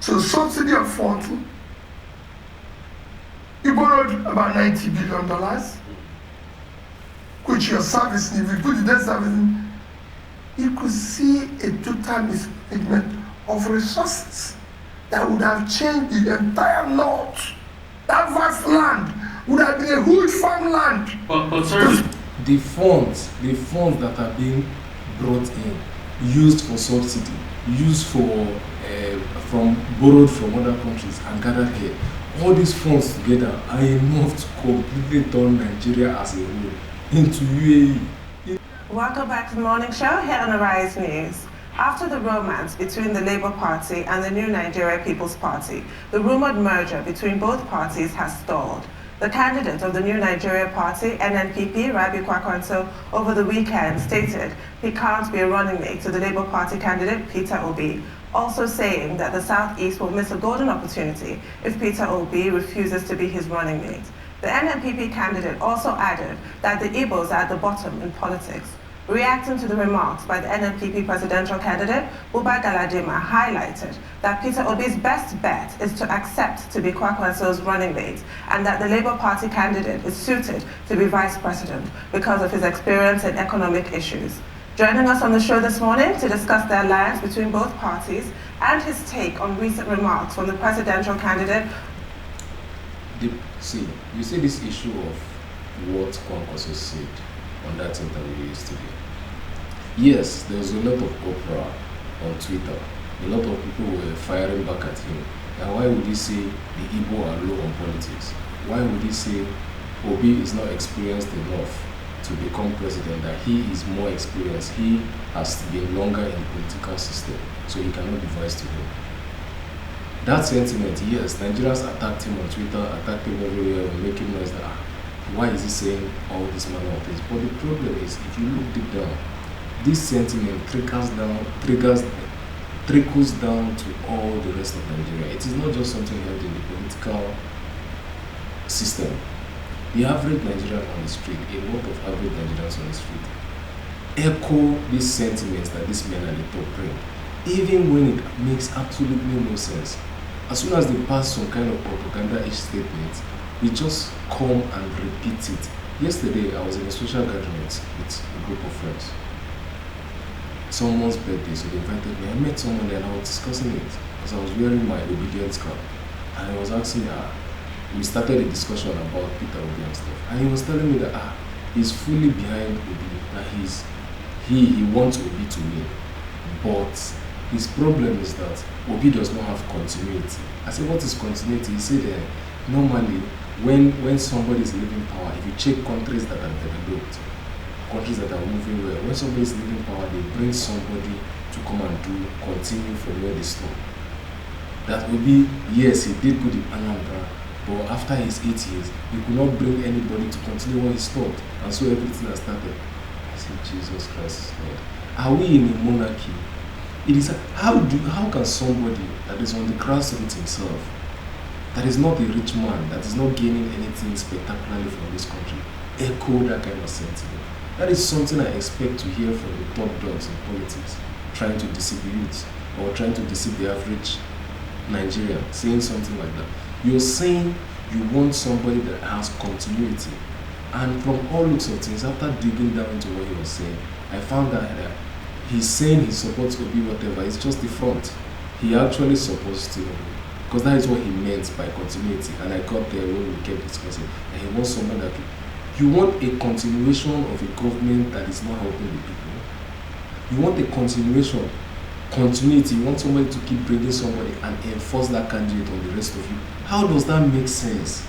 So subsidy of 40, you borrowed about $90 billion, which you're servicing. If you put the debt servicing, you could see a total mismanagement of resources that would have changed the entire north. That vast land would have been a huge farmland. But sir, the funds that are being brought in, used for subsidy, used for borrowed from other countries and gathered here, all these funds together are enough to completely turn Nigeria as a whole into UAE. Welcome back to the morning show here on Arise News. After the romance between the Labour Party and the New Nigeria People's Party, the rumoured merger between both parties has stalled. The candidate of the New Nigeria Party, NNPP, Rabi Kwankwanso, over the weekend stated he can't be a running mate to the Labour Party candidate, Peter Obi, also saying that the Southeast will miss a golden opportunity if Peter Obi refuses to be his running mate. The NNPP candidate also added that the Igbos are at the bottom in politics. Reacting to the remarks by the NNPP presidential candidate, Uba Galadima highlighted that Peter Obi's best bet is to accept to be Kwankwanso's running mate and that the Labour Party candidate is suited to be vice president because of his experience in economic issues. Joining us on the show this morning to discuss the alliance between both parties and his take on recent remarks from the presidential candidate. See, you see this issue of what Kwankwanso said on that interview yesterday. Yes, there was a lot of uproar on Twitter. A lot of people were firing back at him. And why would he say the Igbo are low on politics? Why would he say Obi is not experienced enough to become president, that he is more experienced, he has been longer in the political system, so he cannot be vice to him? That sentiment, yes, Nigerians attacked him on Twitter, attacked him everywhere, making noise that why is he saying all this manner of things? But the problem is, if you look deep down, this sentiment trickles down to all the rest of Nigeria. It is not just something held in the political system. The average Nigerian on the street, a lot of average Nigerians on the street, echo these sentiments that these men at the top bring, even when it makes absolutely no sense. As soon as they pass some kind of propaganda-ish statement, we just come and repeat it. Yesterday, I was in a social gathering with a group of friends. Someone's birthday, so they invited me. I met someone there and I was discussing it because I was wearing my OBIdients cap. And he was asking me, we started a discussion about Peter Obi and stuff. And he was telling me that he's fully behind Obi, that he wants Obi to win. But his problem is that Obi does not have continuity. I said, what is continuity? He said, normally, when somebody is leaving power, if you check countries that are developed, countries that are moving well, when somebody is leaving power, they bring somebody to come and continue from where they stop. That will be, yes, he did good in Anambra, but after his 8 years, he could not bring anybody to continue what he stopped, and so everything has started. I said, Jesus Christ, Lord. Are we in a monarchy? It is how can somebody that is on the grassroots himself, that is not a rich man, that is not gaining anything spectacularly from this country, echo that kind of sentiment? That is something I expect to hear from the top dogs in politics, trying to deceive the youth or trying to deceive the average Nigerian, saying something like that. You're saying you want somebody that has continuity. And from all looks of things, after digging down into what he was saying, I found that he's saying he supports Obi whatever, it's just the front. He actually supports Tinubu, because that is what he meant by continuity. And I got there when we kept discussing. And he wants someone that you want a continuation of a government that is not helping the people. You want a continuity. You want somebody to keep bringing somebody and enforce that candidate on the rest of you. How does that make sense?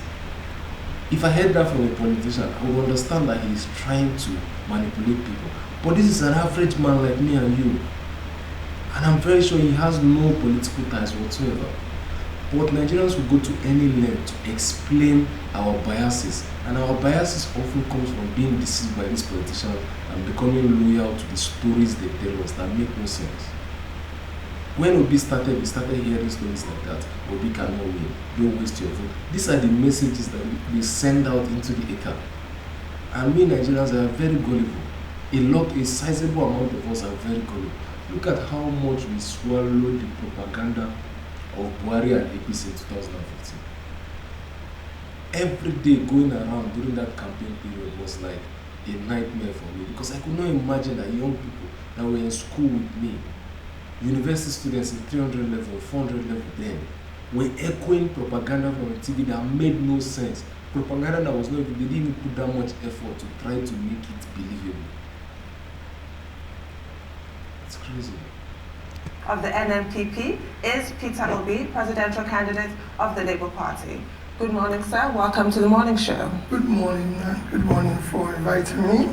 If I heard that from a politician, I would understand that he is trying to manipulate people. But this is an average man like me and you. And I'm very sure he has no political ties whatsoever. But Nigerians will go to any length to explain our biases. And our biases often comes from being deceived by these politicians and becoming loyal to the stories they tell us that make no sense. When Obi started, we started hearing stories like that. Obi cannot win. Don't waste your vote. These are the messages that we send out into the ether. And we Nigerians are very gullible. A sizable amount of us are very gullible. Look at how much we swallow the propaganda of Buhari and APC in 2015. Every day going around during that campaign period was like a nightmare for me, because I could not imagine that young people that were in school with me, university students in 300 level, 400 level then, were echoing propaganda from TV that made no sense. Propaganda that was not even, they didn't even put that much effort to try to make it believable. It's crazy. Of the NNPP is Peter Obi, presidential candidate of the Labour Party. Good morning, sir. Welcome to the morning show. Good morning, good morning for inviting me.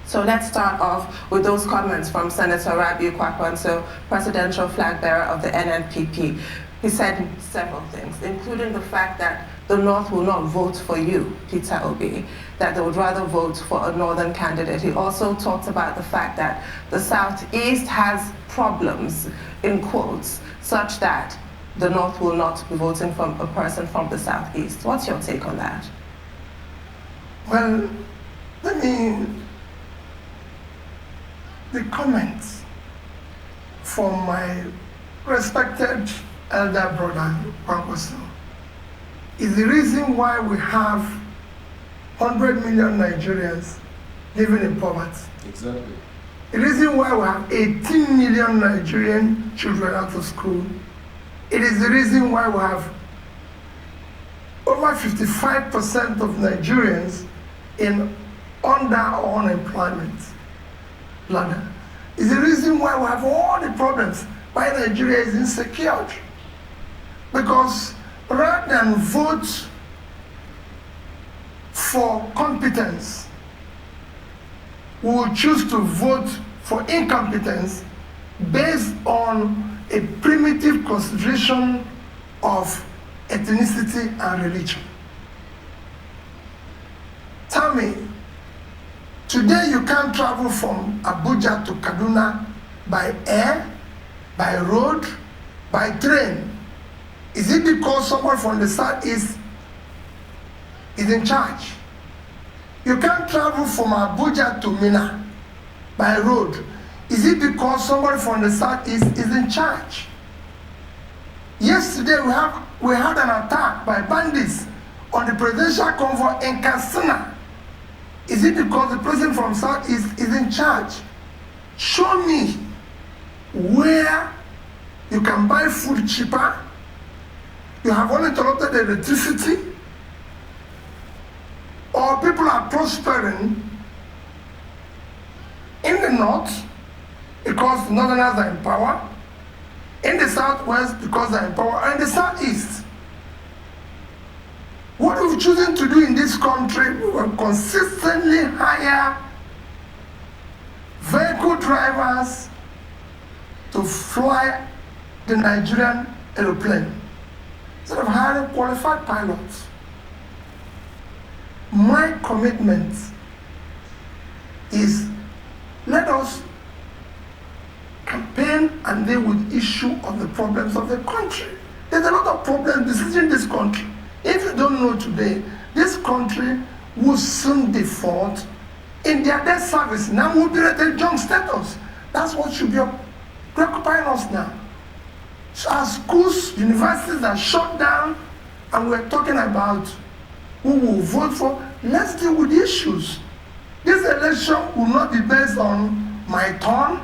So let's start off with those comments from Senator Rabiu Kwankwanso, presidential flag bearer of the NNPP. He said several things, including the fact that the North will not vote for you, Peter Obi, that they would rather vote for a Northern candidate. He also talked about the fact that the Southeast has problems, in quotes, such that the North will not be voting for a person from the Southeast. What's your take on that? Well, the comments from my respected elder brother, Kwankwanso, is the reason why we have 100 million Nigerians living in poverty. Exactly. The reason why we have 18 million Nigerian children out of school. It is the reason why we have over 55% of Nigerians in under or unemployment ladder. It's the reason why we have all the problems why Nigeria is insecure. Because rather than vote for competence, we will choose to vote for incompetence based on a primitive consideration of ethnicity and religion. Tell me, today you can't travel from Abuja to Kaduna by air, by road, by train. Is it because someone from the Southeast is in charge? You can't travel from Abuja to Mina by road. Is it because somebody from the Southeast is in charge? Yesterday we had an attack by bandits on the presidential convoy in Katsina. Is it because the president from Southeast is in charge? Show me where you can buy food cheaper. You have uninterrupted electricity, or people are prospering in the north because the northerners are in power, in the southwest because they are in power, and in the southeast. What we've chosen to do in this country, we will consistently hire vehicle drivers to fly the Nigerian aeroplane instead of hiring qualified pilots. My commitment is, let us campaign and deal with issue of the problems of the country. There's a lot of problems besieging this country. If you don't know today, this country will soon default in their debt service. Now we'll be at a junk status. That's what should be preoccupying us now. So our schools, universities are shut down, and we're talking about who will vote for. Let's deal with the issues. This election will not be based on my turn.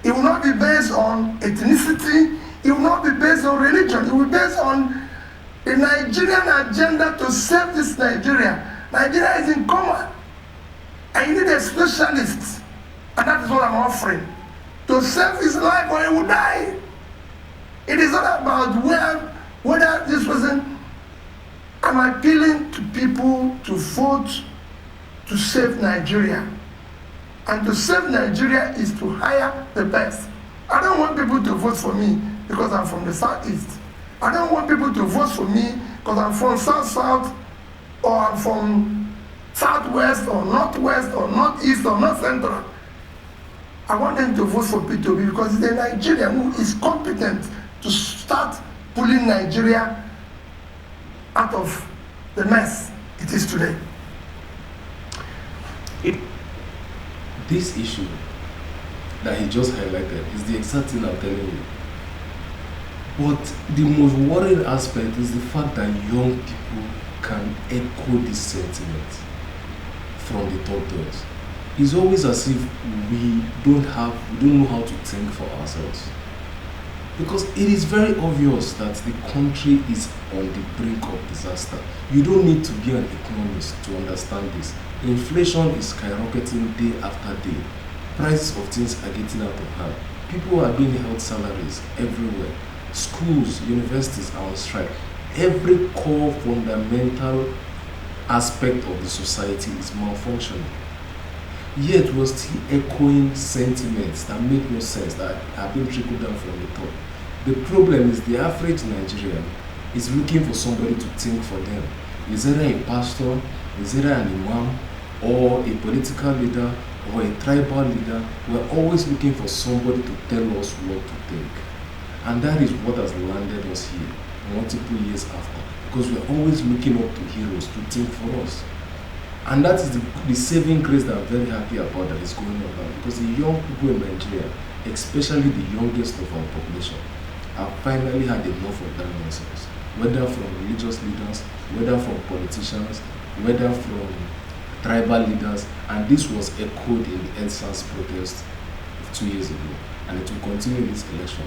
It will not be based on ethnicity. It will not be based on religion. It will be based on the Nigerian agenda to save this Nigeria. Nigeria is in coma. And you need a specialist. And that is what I'm offering. To save his life or he will die. It is not about whether this person. I'm appealing to people to vote to save Nigeria. And to save Nigeria is to hire the best. I don't want people to vote for me because I'm from the Southeast. I don't want people to vote for me because I'm from South-South, or I'm from Southwest, or Northwest, or Northeast, or North Central. I want them to vote for Peter Obi because he's a Nigerian who is competent to start pulling Nigeria out of the mess it is today. This issue that he just highlighted is the exact thing I'm telling you. But the most worrying aspect is the fact that young people can echo this sentiment from the top doors. It's always as if we don't know how to think for ourselves. Because it is very obvious that the country is on the brink of disaster. You don't need to be an economist to understand this. Inflation is skyrocketing day after day. Prices of things are getting out of hand. People are being held salaries everywhere. Schools, universities are on strike. Every core fundamental aspect of the society is malfunctioning. Yet we're still echoing sentiments that make no sense, that have been trickled down from the top. The problem is the average Nigerian is looking for somebody to think for them. Is either a pastor, is either an imam, or a political leader, or a tribal leader. We're always looking for somebody to tell us what to think. And that is what has landed us here multiple years after. Because we're always looking up to heroes to think for us. And that is the saving grace that I'm very happy about that is going on now. Because the young people in Nigeria, especially the youngest of our population, have finally had enough of that nonsense. Whether from religious leaders, whether from politicians, whether from tribal leaders, and this was echoed in the EndSARS protest 2 years ago, and it will continue in this election.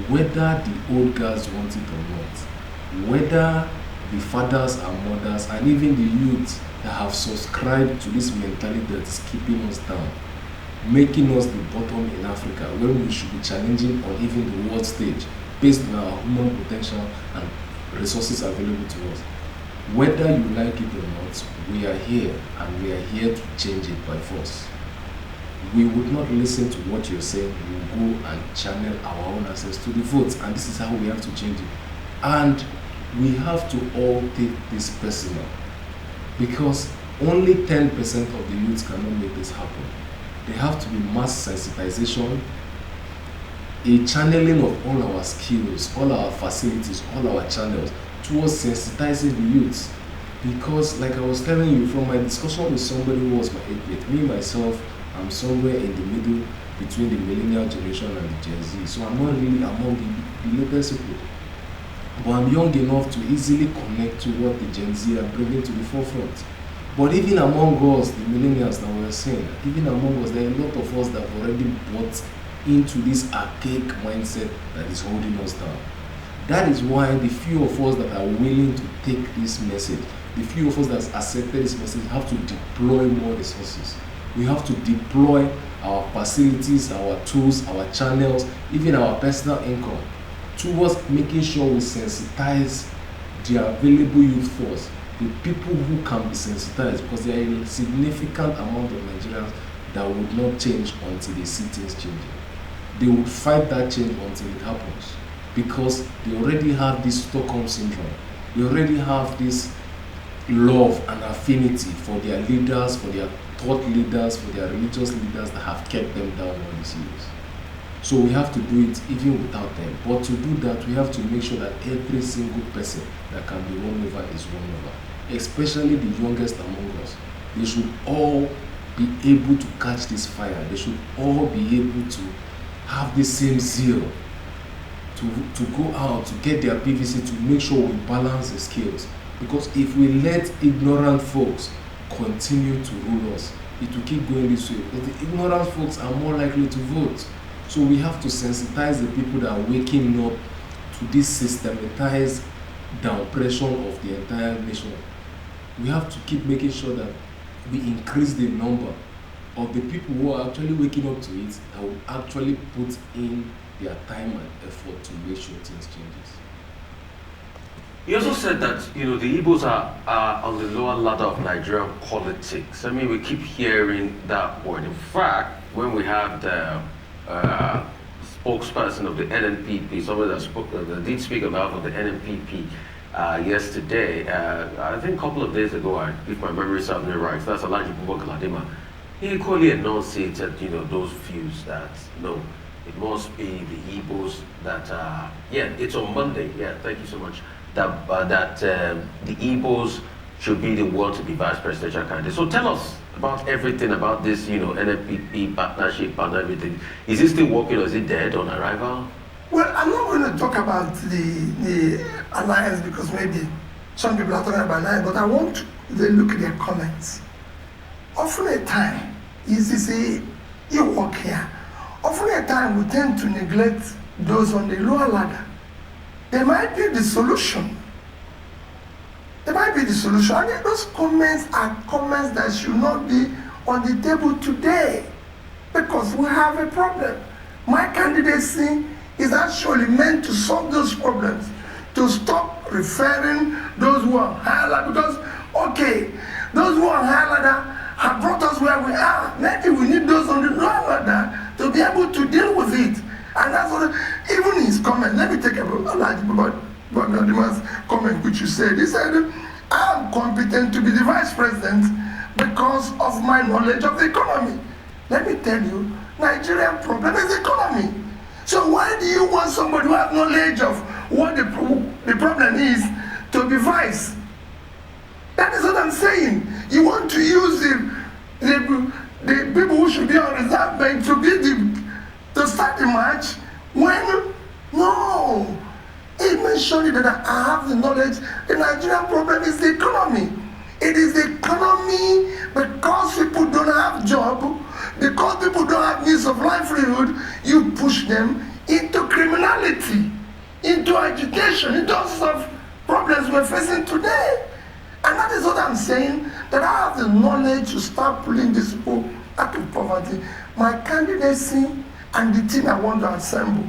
Whether the old guys want it or not, whether the fathers and mothers and even the youth that have subscribed to this mentality that is keeping us down, making us the bottom in Africa, when we should be challenging on even the world stage based on our human potential and resources available to us. Whether you like it or not, we are here, and we are here to change it by force. We would not listen to what you're saying. We will go and channel our own access to the votes, and this is how we have to change it. And we have to all take this personal, because only 10% of the youth cannot make this happen. There have to be mass sensitization, a channeling of all our skills, all our facilities, all our channels towards sensitizing the youths. Because like I was telling you, from my discussion with somebody who was my age mate, me myself, I'm somewhere in the middle between the millennial generation and the Gen Z. So I'm not really among the latest people. But I'm young enough to easily connect to what the Gen Z are bringing to the forefront. But even among us, the millennials that we're saying, even among us, there are a lot of us that have already bought into this archaic mindset that is holding us down. That is why the few of us that are willing to take this message, the few of us that have accepted this message, have to deploy more resources. We have to deploy our facilities, our tools, our channels, even our personal income towards making sure we sensitize the available youth force, the people who can be sensitized, because there are a significant amount of Nigerians that would not change until they see things changing. They would fight that change until it happens, because they already have this Stockholm syndrome. They already have this love and affinity for their leaders, for their thought leaders, for their religious leaders that have kept them down all these years. So we have to do it even without them. But to do that, we have to make sure that every single person that can be won over is won over, especially the youngest among us. They should all be able to catch this fire. They should all be able to have the same zeal to go out, to get their PVC, to make sure we balance the scales. Because if we let ignorant folks continue to rule us, it will keep going this way. Because the ignorant folks are more likely to vote. So we have to sensitize the people that are waking up to this systematized downpression of the entire nation. We have to keep making sure that we increase the number of the people who are actually waking up to it, that will actually put in their time and effort to make sure things changes. He also said that, the Igbos are on the lower ladder of Nigerian politics. I mean, we keep hearing that word. In fact, when we had the spokesperson of the NNPP, somebody that did speak about of the NNPP yesterday, I think a couple of days ago, if my memory serves me right, that's Alhaji Buba Galadima, he equally enunciated, those views that, it must be the Igbos that, it's on Monday, thank you so much, that the Igbos should be the one to be vice presidential candidate. So tell us about everything about this, NNPP partnership and everything. Is it still working or is it dead on arrival? Well, I'm not going to talk about the alliance because maybe some people are talking about alliance, but I want to look at their comments. Often a time, you see, you work here. Often a time we tend to neglect those on the lower ladder. There might be the solution. There might be the solution. And those comments are comments that should not be on the table today because we have a problem. My candidacy is actually meant to solve those problems, to stop referring those who are higher ladder because, okay, those who are higher ladder have brought us where we are. Maybe we need those on the lower ladder to be able to deal with it. And that's what, even his comment, let me take a large about Nadima's comment, which you said. He said, I'm competent to be the vice president because of my knowledge of the economy. Let me tell you, Nigerian problem is the economy. So why do you want somebody who has knowledge of what the problem is to be vice? That is what I'm saying. You want to use the people who should be on reserve bank to start the match when, no. He mentioned that I have the knowledge. The Nigerian problem is the economy. It is the economy because people don't have job, because people don't have means of livelihood, you push them into criminality, into agitation, into all sorts of problems we're facing today. And that is what I'm saying, that I have the knowledge to start pulling these people out of poverty. My candidacy and the team I want to assemble,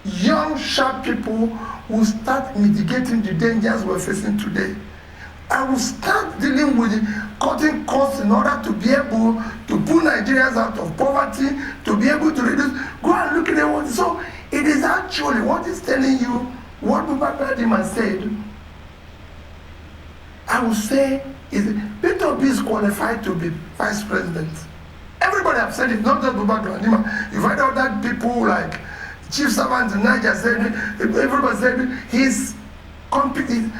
young, sharp people will start mitigating the dangers we're facing today. I will start dealing with cutting costs in order to be able to pull Nigerians out of poverty, to be able to reduce. Go and look at the world. So it is actually what is telling you what OBIdients said. I would say is Peter Obi is qualified to be vice president. Everybody have said it, not just OBIdients. You've heard other people like chief servant in Niger said it, everybody said it, he's competent.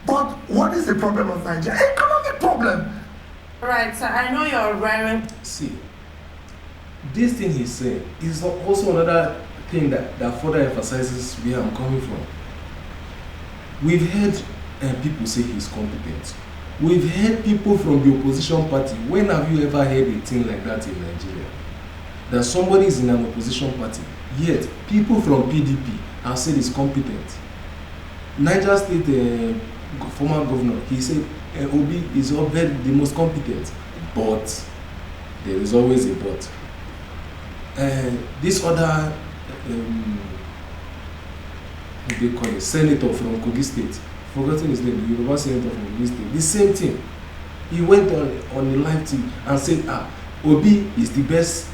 But what is the problem of Nigeria? Economic problem. Right, so I know you're wearing... See, this thing he's saying is also another thing that further emphasizes where I'm coming from. We've heard people say he's competent. We've heard people from the opposition party. When have you ever heard a thing like that in Nigeria? That somebody is in an opposition party, yet people from PDP have said he's competent. Niger State former governor, he said Obi is the most competent, but there is always a but. This other what they call it, senator from Kogi State, forgotten his name, the Yoruba senator from Kogi State, the same thing. He went on the live TV and said, Obi is the best,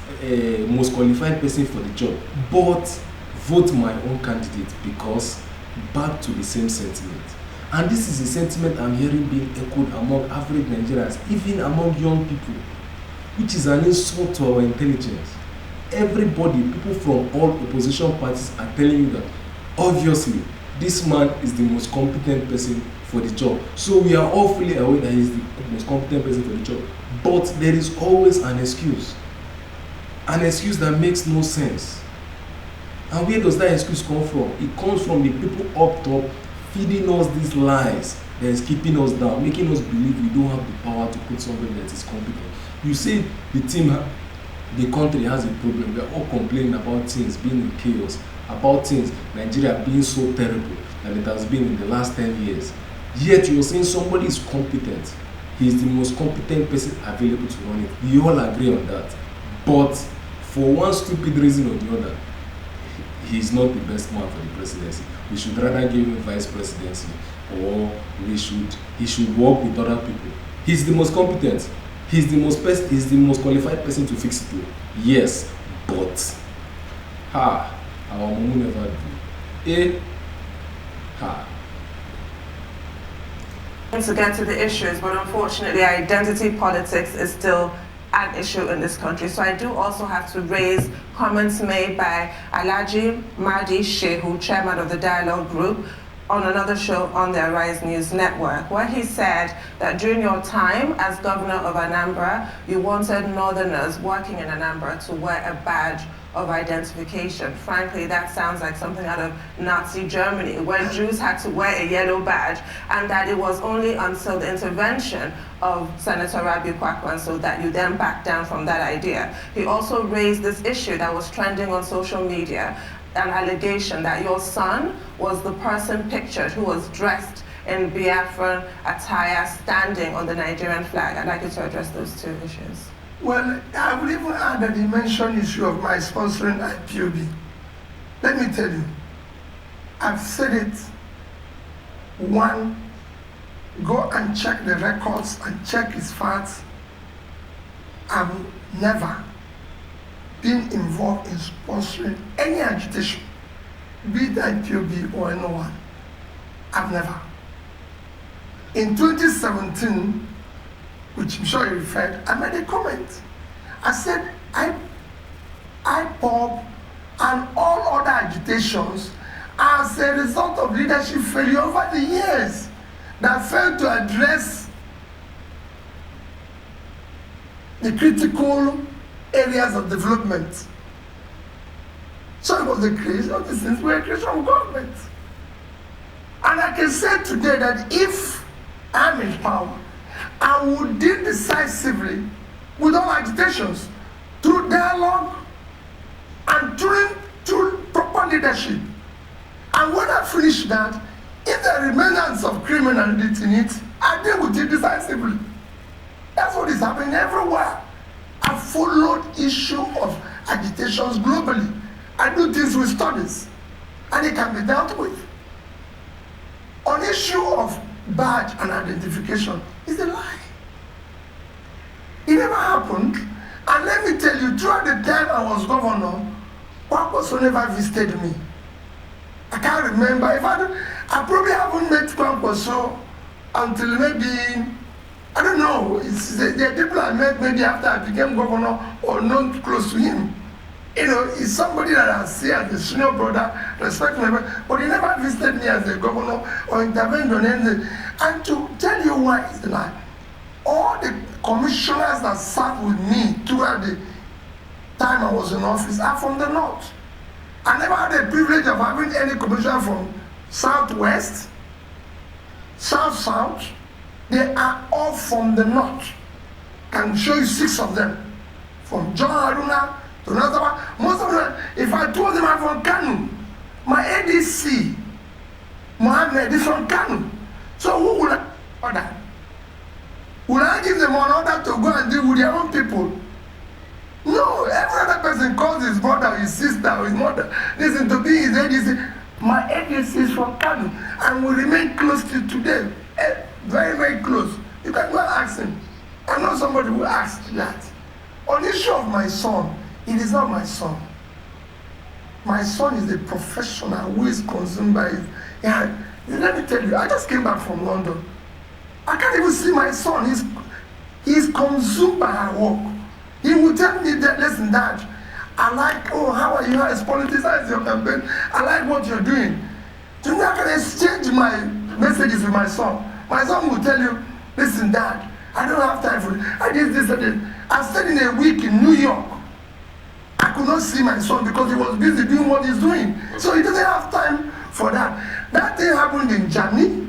most qualified person for the job, but vote my own candidate because back to the same sentiment. And this is a sentiment I'm hearing being echoed among average Nigerians, even among young people, which is an insult to our intelligence. Everybody, people from all opposition parties are telling you that obviously this man is the most competent person for the job. So we are all fully aware that he's the most competent person for the job. But there is always an excuse that makes no sense. And where does that excuse come from? It comes from the people up top feeding us these lies that is keeping us down, making us believe we don't have the power to put somebody that is competent. You say the country has a problem. We are all complaining about things being in chaos, about things, Nigeria being so terrible than it has been in the last 10 years. Yet you're saying somebody is competent. He is the most competent person available to run it. We all agree on that. But for one stupid reason or the other, he is not the best man for the presidency. We should rather give him vice presidency, or he should work with other people. He's the most competent. He's the most qualified person to fix it. Yes, but our mumu never do. To get to the issues, but unfortunately identity politics is still an issue in this country. So I do also have to raise comments made by Alhaji Mahdi Shehu, chairman of the Dialogue Group, on another show on the Arise News Network, where he said that during your time as governor of Anambra, you wanted northerners working in Anambra to wear a badge of identification. Frankly, that sounds like something out of Nazi Germany, where Jews had to wear a yellow badge, and that it was only until the intervention of Senator Rabiu Kwankwanso that you then back down from that idea. He also raised this issue that was trending on social media, an allegation that your son was the person pictured who was dressed in Biafran attire standing on the Nigerian flag. I'd like you to address those two issues. Well, I would even add that he mentioned issue of my sponsoring IPOB. Let me tell you, I've said it. One, go and check the records and check his facts. I've never been involved in sponsoring any agitation, be it IPOB or anyone. I've never. In 2017, which I'm sure you referred, I made a comment. I said, IPOB and all other agitations are as a result of leadership failure over the years that failed to address the critical areas of development. So it was the creation of the things were a creation of government. And I can say today that if I'm in power, I would deal decisively with all agitations through dialogue and through proper leadership. And when I finish that, if there are remnants of criminality in it, I deal with it decisively. That's what is happening everywhere. I followed issue of agitations globally. I do things with studies, and it can be dealt with. On issue of badge and identification, it's a lie. It never happened. And let me tell you, throughout the time I was governor, Kwankwanso never visited me. I can't remember. I probably haven't met Kwankwanso until maybe, I don't know, the people I met maybe after I became governor or not close to him. You know, he's somebody that I see as a senior brother, respect me, but he never visited me as a governor or intervened on anything. And to tell you why it's a lie, all the commissioners that sat with me throughout the time I was in office are from the north. I never had the privilege of having any commissioner from southwest, south. They are all from the north. I can show you 6 of them. From John Haruna to Nazawa. Most of them, if I told them I'm from Kanu, my ADC, Mohammed, is from Kanu. So who will I order? Will I give them an order to go and deal with their own people? No, every other person calls his brother, his sister, or his mother. Listen, to be his ADC. My ADC is from Kanu and will remain close to today. Very, very close. You can go and ask him. I know somebody who asked that. On the issue of my son, it is not my son. My son is a professional who is consumed by it. Yeah, let me tell you, I just came back from London. I can't even see my son. He's consumed by our work. He will tell me that, listen, Dad, I like, oh, how are you? How is politics? How is your campaign? I like what you're doing. To me, I can exchange my messages with my son. My son will tell you, listen, Dad, I don't have time for it. I did this, I did. I stayed in a week in New York. I could not see my son because he was busy doing what he's doing. So he doesn't have time for that. That thing happened in Germany.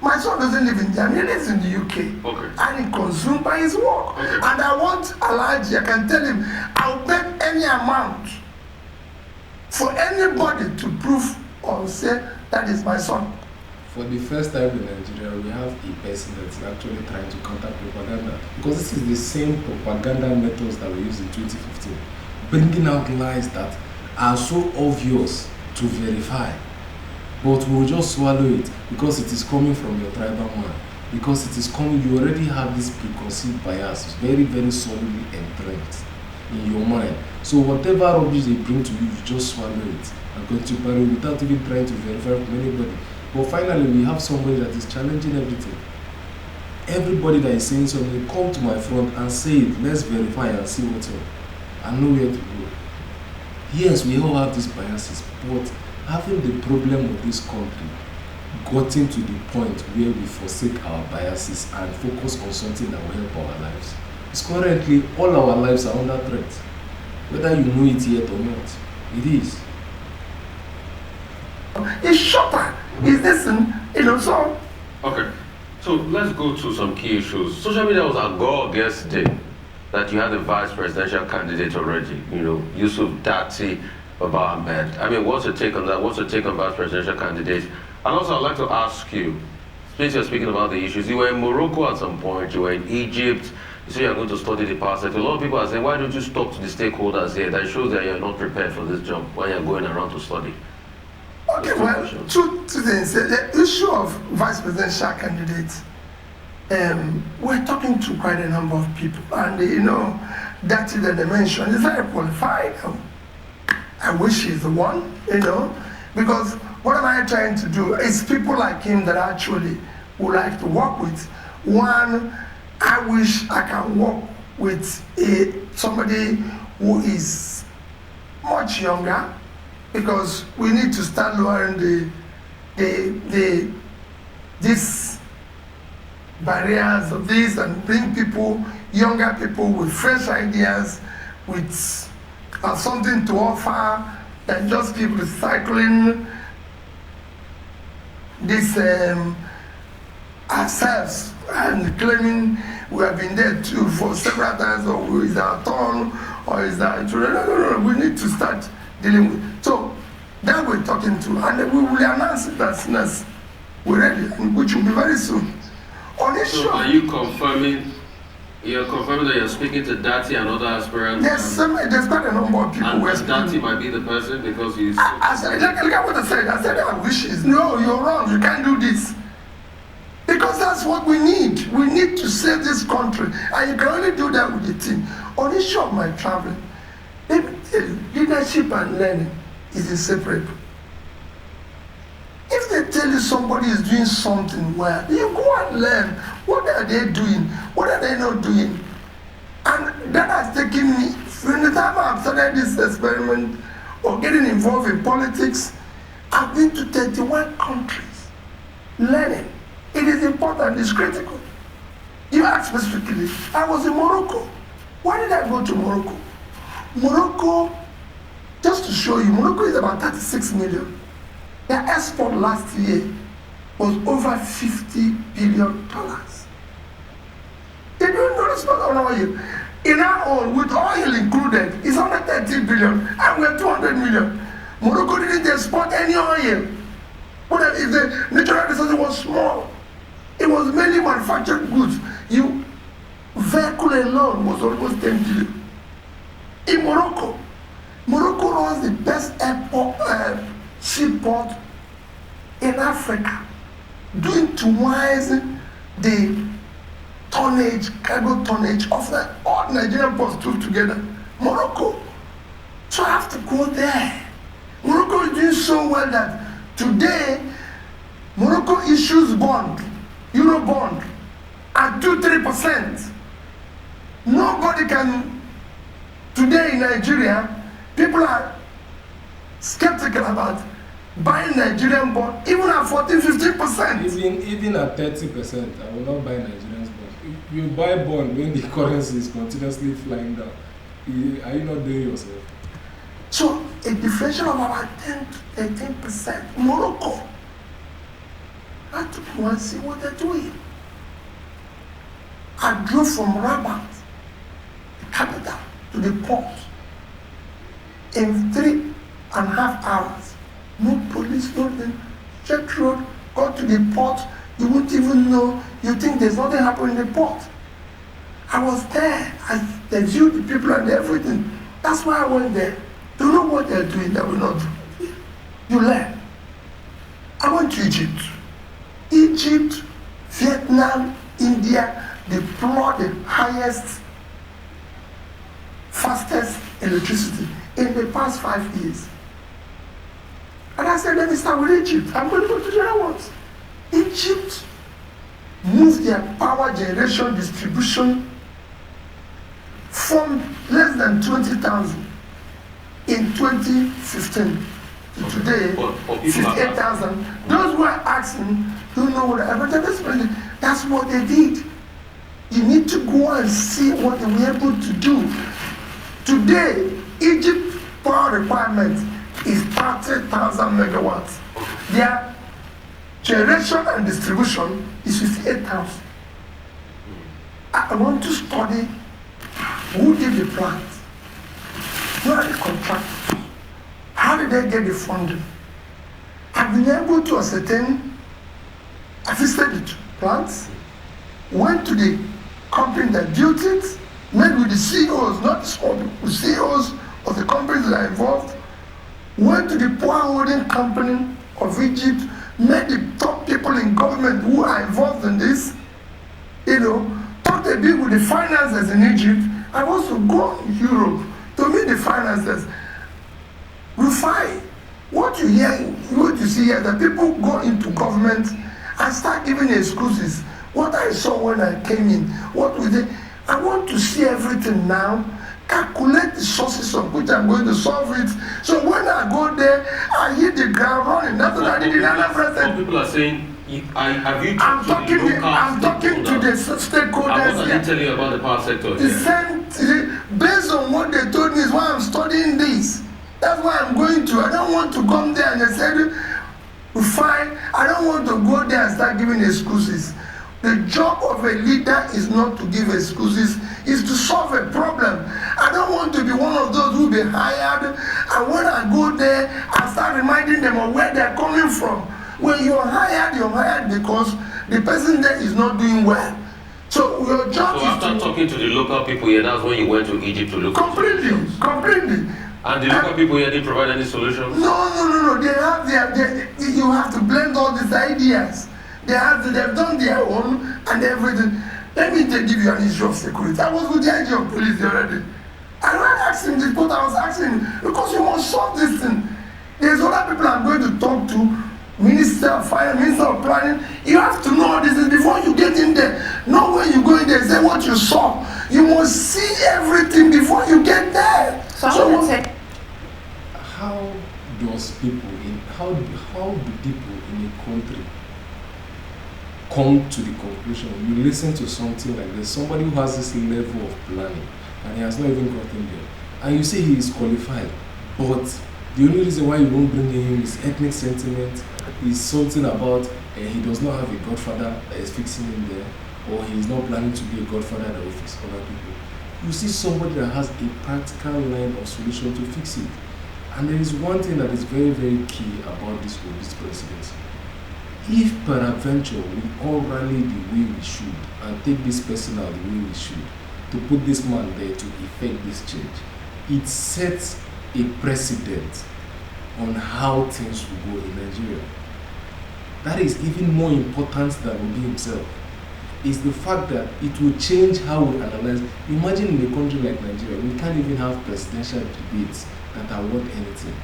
My son doesn't live in Germany, he lives in the UK. Okay. And he consumed by his work. Okay. And I want Alaji, I can tell him, I'll bet any amount for anybody to prove or say that is my son. For the first time in Nigeria, we have a person that's actually trying to counter propaganda. Because this is the same propaganda methods that we used in 2015. Bringing out lies that are so obvious to verify. But we will just swallow it because it is coming from your tribal man. Because it is coming, you already have this preconceived bias, very, very solidly entrenched in your mind. So whatever rubbish they bring to you, you just swallow it and continue without even trying to verify from anybody. But finally, we have somebody that is challenging everything. Everybody that is saying something, come to my front and say it. Let's verify and see what's up. And know where to go. Yes, we all have these biases, but having the problem of this country gotten to the point where we forsake our biases and focus on something that will help our lives. Because currently, all our lives are under threat. whether you know it yet or not. It is. It's shorter. It's this, so. Okay, so let's go to some key issues. Social media was a go yesterday that you had a vice presidential candidate already, Yusuf Dati Baba Ahmed. I mean, what's your take on that? What's your take on vice presidential candidates? And also, I'd like to ask you, since you're speaking about the issues, you were in Morocco at some point, you were in Egypt, you say you're going to study the power sector. A lot of people are saying, why don't you talk to the stakeholders here? That shows that you're not prepared for this job when you're going around to study. Okay, well, two things. The issue of vice presidential candidates, we're talking to quite a number of people, and that they mentioned is very qualified. I wish he's the one, because what am I trying to do? It's people like him that I actually would like to work with. One, I wish I can work with somebody who is much younger, because we need to start lowering these barriers of this and bring younger people with fresh ideas, with something to offer, and just keep recycling this ourselves and claiming we have been there too for several times, or is our turn, or is that no. We need to start dealing with. So that we're talking to, and we will announce it as soon as we're ready, which will be very soon. On issue, so are you confirming? You're confirming that you're speaking to Dati and other aspirants? There's quite a number of people who are speaking. Dati might be the person because you. I said, look at what I said. I said our wishes. No, you're wrong. You can't do this. Because that's what we need. We need to save this country. And you can only do that with the team. On issue of my traveling, let me tell you, leadership and learning is inseparable. If they tell you somebody is doing something well, you go and learn. What are they doing? What are they not doing? And that has taken me, from the time I've started this experiment of getting involved in politics, I've been to 31 countries learning. It is important, it's critical. You asked specifically, I was in Morocco. Why did I go to Morocco? Morocco, just to show you, Morocco is about 36 million. Their export last year was over $50 billion. They don't know export on oil. In our own, with oil included, it's 130 billion, and we're 200 million. Morocco didn't export any oil. But if the natural resources was small, it was mainly manufactured goods. Vehicle alone was almost 10 billion. In Morocco runs the best seaport in Africa, doing twice the cargo tonnage of all Nigerian ports put together. Morocco. So I have to go there. Morocco is doing so well that today Morocco issues bond, Euro bond, at 2-3%. Nobody can, today in Nigeria, people are skeptical about buying Nigerian bond, even at 14-15%. Even at 30%, I will not buy Nigerian bond. You buy bond when the currency is continuously flying down. Are you not doing yourself? So a differential of about 10-13%. Morocco. I have to go and see what they're doing. I drove from Rabat, the capital, to the port in 3.5 hours. No police, nothing. Check road, got to the port, you won't even know, you think there's nothing happening in the port. I was there, they viewed the people and everything. That's why I went there. To know what they're doing that will not do. You learn. I went to Egypt. Egypt, Vietnam, India, they plot the highest, fastest electricity in the past 5 years. And I said, let me start with Egypt. I'm going to go to the other ones. Egypt moved their power generation distribution from less than 20,000 in 2015 to today, 58,000. Those who are asking don't know what that's what they did. You need to go and see what they were able to do. Today, Egypt power requirement is 30,000 megawatts. Their generation and distribution is 58,000. I want to study who did the plant, who are the contractors, how did they get the funding. I've been able to ascertain, I visited the plants, went to the company that built it, met with the CEOs, not the small people, the CEOs of the companies that are involved, went to the power holding company of Egypt, met the top people in government who are involved in this, talked a bit with the financiers in Egypt. I also go to Europe to meet the financiers. Refine what you hear, what you see here, that people go into government and start giving excuses. What I saw when I came in, what we did, I want to see everything now, calculate the sources of which I'm going to solve it. So when I go there, I hit the ground running. That's what I did in Anambra. Some people are saying, have you I'm talking to the stakeholders. What did they tell you about the power sector? Based on what they told me is why I'm studying this. That's why I'm going to. I don't want to come there and they said, fine. I don't want to go there and start giving excuses. The job of a leader is not to give excuses, is to solve a problem. I don't want to be one of those who be hired, and when I go there, I start reminding them of where they're coming from. When you're hired because the person there is not doing well. So your job is after talking to the local people here, that's when you went to Egypt to look completely. And the local people here didn't provide any solutions? No. They have you have to blend all these ideas. They've done their own and everything. Let me give you an issue of security. I was with the IG of police already. I don't ask him this, but I was asking him, because you must solve this thing. There's other people I'm going to talk to, Minister of Fire, Minister of Planning. You have to know this is before you get in there. Not when you go in there, say what you saw. You must see everything before you get there. How do people in a country come to the conclusion? You listen to something like this, somebody who has this level of planning and he has not even gotten there, and you say he is qualified, but the only reason why you won't bring him is ethnic sentiment, is something about he does not have a godfather that is fixing him there, or he is not planning to be a godfather that will fix other people. You see somebody that has a practical line of solution to fix it. And there is one thing that is very, very key about this presidency. If peradventure we all rally the way we should and take this person out the way we should, to put this man there to effect this change, it sets a precedent on how things will go in Nigeria. That is even more important than Obi himself. Is the fact that it will change how we analyze. Imagine in a country like Nigeria, we can't even have presidential debates that are worth anything.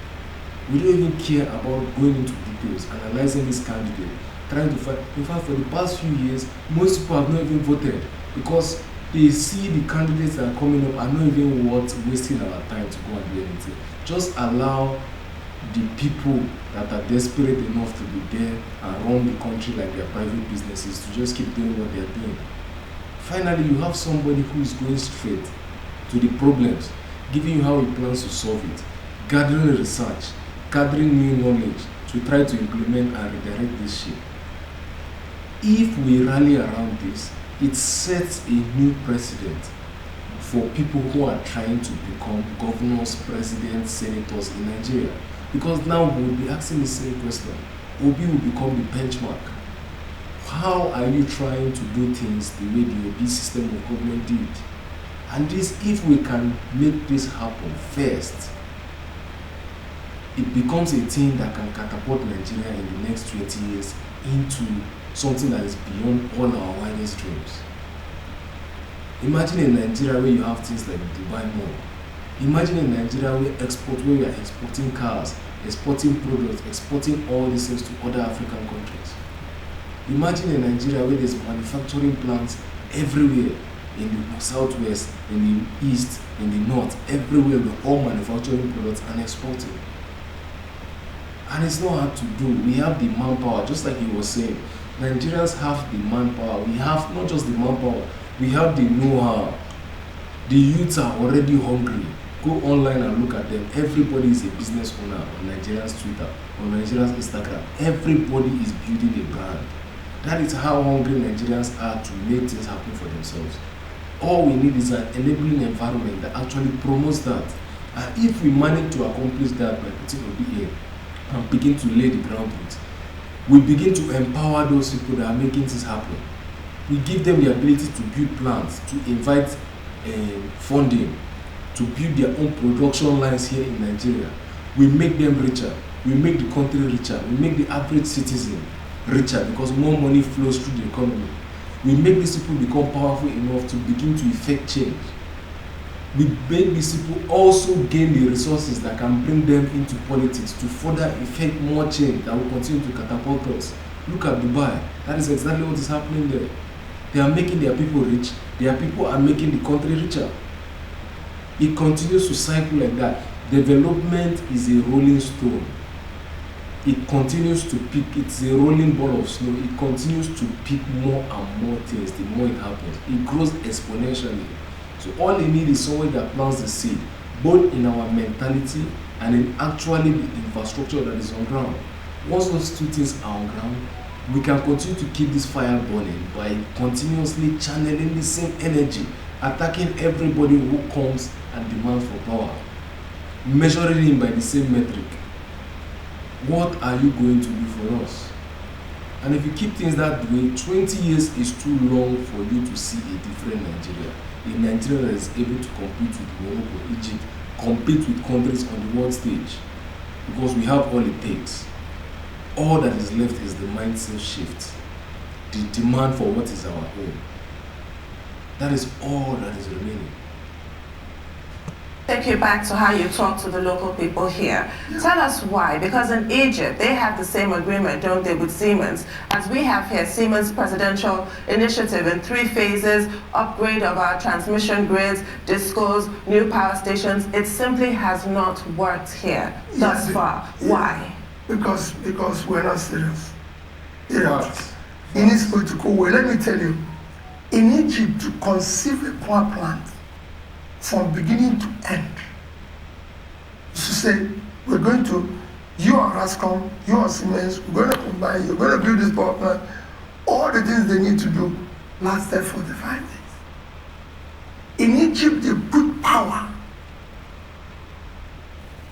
We don't even care about going into details, analyzing this candidate, trying to find. In fact, for the past few years, most people have not even voted because they see the candidates that are coming up are not even worth wasting our time to go and do anything. Just allow the people that are desperate enough to be there and run the country like their private businesses to just keep doing what they're doing. Finally, you have somebody who is going straight to the problems, giving you how he plans to solve it, gathering research, gathering new knowledge to try to implement and redirect this shit. If we rally around this, it sets a new precedent for people who are trying to become governors, presidents, senators in Nigeria. Because now we'll be asking the same question. Obi will become the benchmark. How are you trying to do things the way the Obi system of government did? And this, if we can make this happen first, it becomes a thing that can catapult Nigeria in the next 20 years into something that is beyond all our wildest dreams. Imagine in Nigeria where you have things like Dubai Mall. Imagine in Nigeria where we are exporting cars, exporting products, exporting all these things to other African countries. Imagine in Nigeria where there's manufacturing plants everywhere, in the southwest, in the east, in the north, everywhere we're all manufacturing products and exporting. And it's not hard to do. We have the manpower, just like he was saying. Nigerians have the manpower. We have not just the manpower, we have the know-how. The youths are already hungry. Go online and look at them. Everybody is a business owner on Nigeria's Twitter, on Nigeria's Instagram. Everybody is building a brand. That is how hungry Nigerians are to make things happen for themselves. All we need is an enabling environment that actually promotes that. And if we manage to accomplish that by putting Obi in and begin to lay the ground roots, we begin to empower those people that are making things happen. We give them the ability to build plants, to invite funding, to build their own production lines here in Nigeria. We make them richer. We make the country richer. We make the average citizen richer because more money flows through the economy. We make these people become powerful enough to begin to effect change. We make these people also gain the resources that can bring them into politics to further effect more change that will continue to catapult us. Look at Dubai. That is exactly what is happening there. They are making their people rich. Their people are making the country richer. It continues to cycle like that. Development is a rolling stone. It continues to pick. It's a rolling ball of snow. It continues to pick more and more things the more it happens. It grows exponentially. So all you need is someone that plants the seed, both in our mentality and in actually the infrastructure that is on ground. Once those two things are on ground, we can continue to keep this fire burning by continuously channeling the same energy, attacking everybody who comes and demands for power, measuring him by the same metric. What are you going to do for us? And if you keep things that way, 20 years is too long for you to see a different Nigeria. A Nigeria that is able to compete with Morocco, Egypt, compete with countries on the world stage. Because we have all it takes. All that is left is the mindset shift, the demand for what is our own. That is all that is remaining. Take you back to how you talk to the local people here. Tell us why, because in Egypt, they have the same agreement, don't they, with Siemens, as we have here, Siemens presidential initiative in 3 phases, upgrade of our transmission grids, discos, new power stations. It simply has not worked here thus far. Why? Because we're not serious. In its political way, let me tell you, in Egypt, to conceive a power plant from beginning to end, you should say, we're going to, you are Rascom, you are Siemens, we're going to combine, you're going to build this power plant. All the things they need to do lasted 45 days. In Egypt, they put power,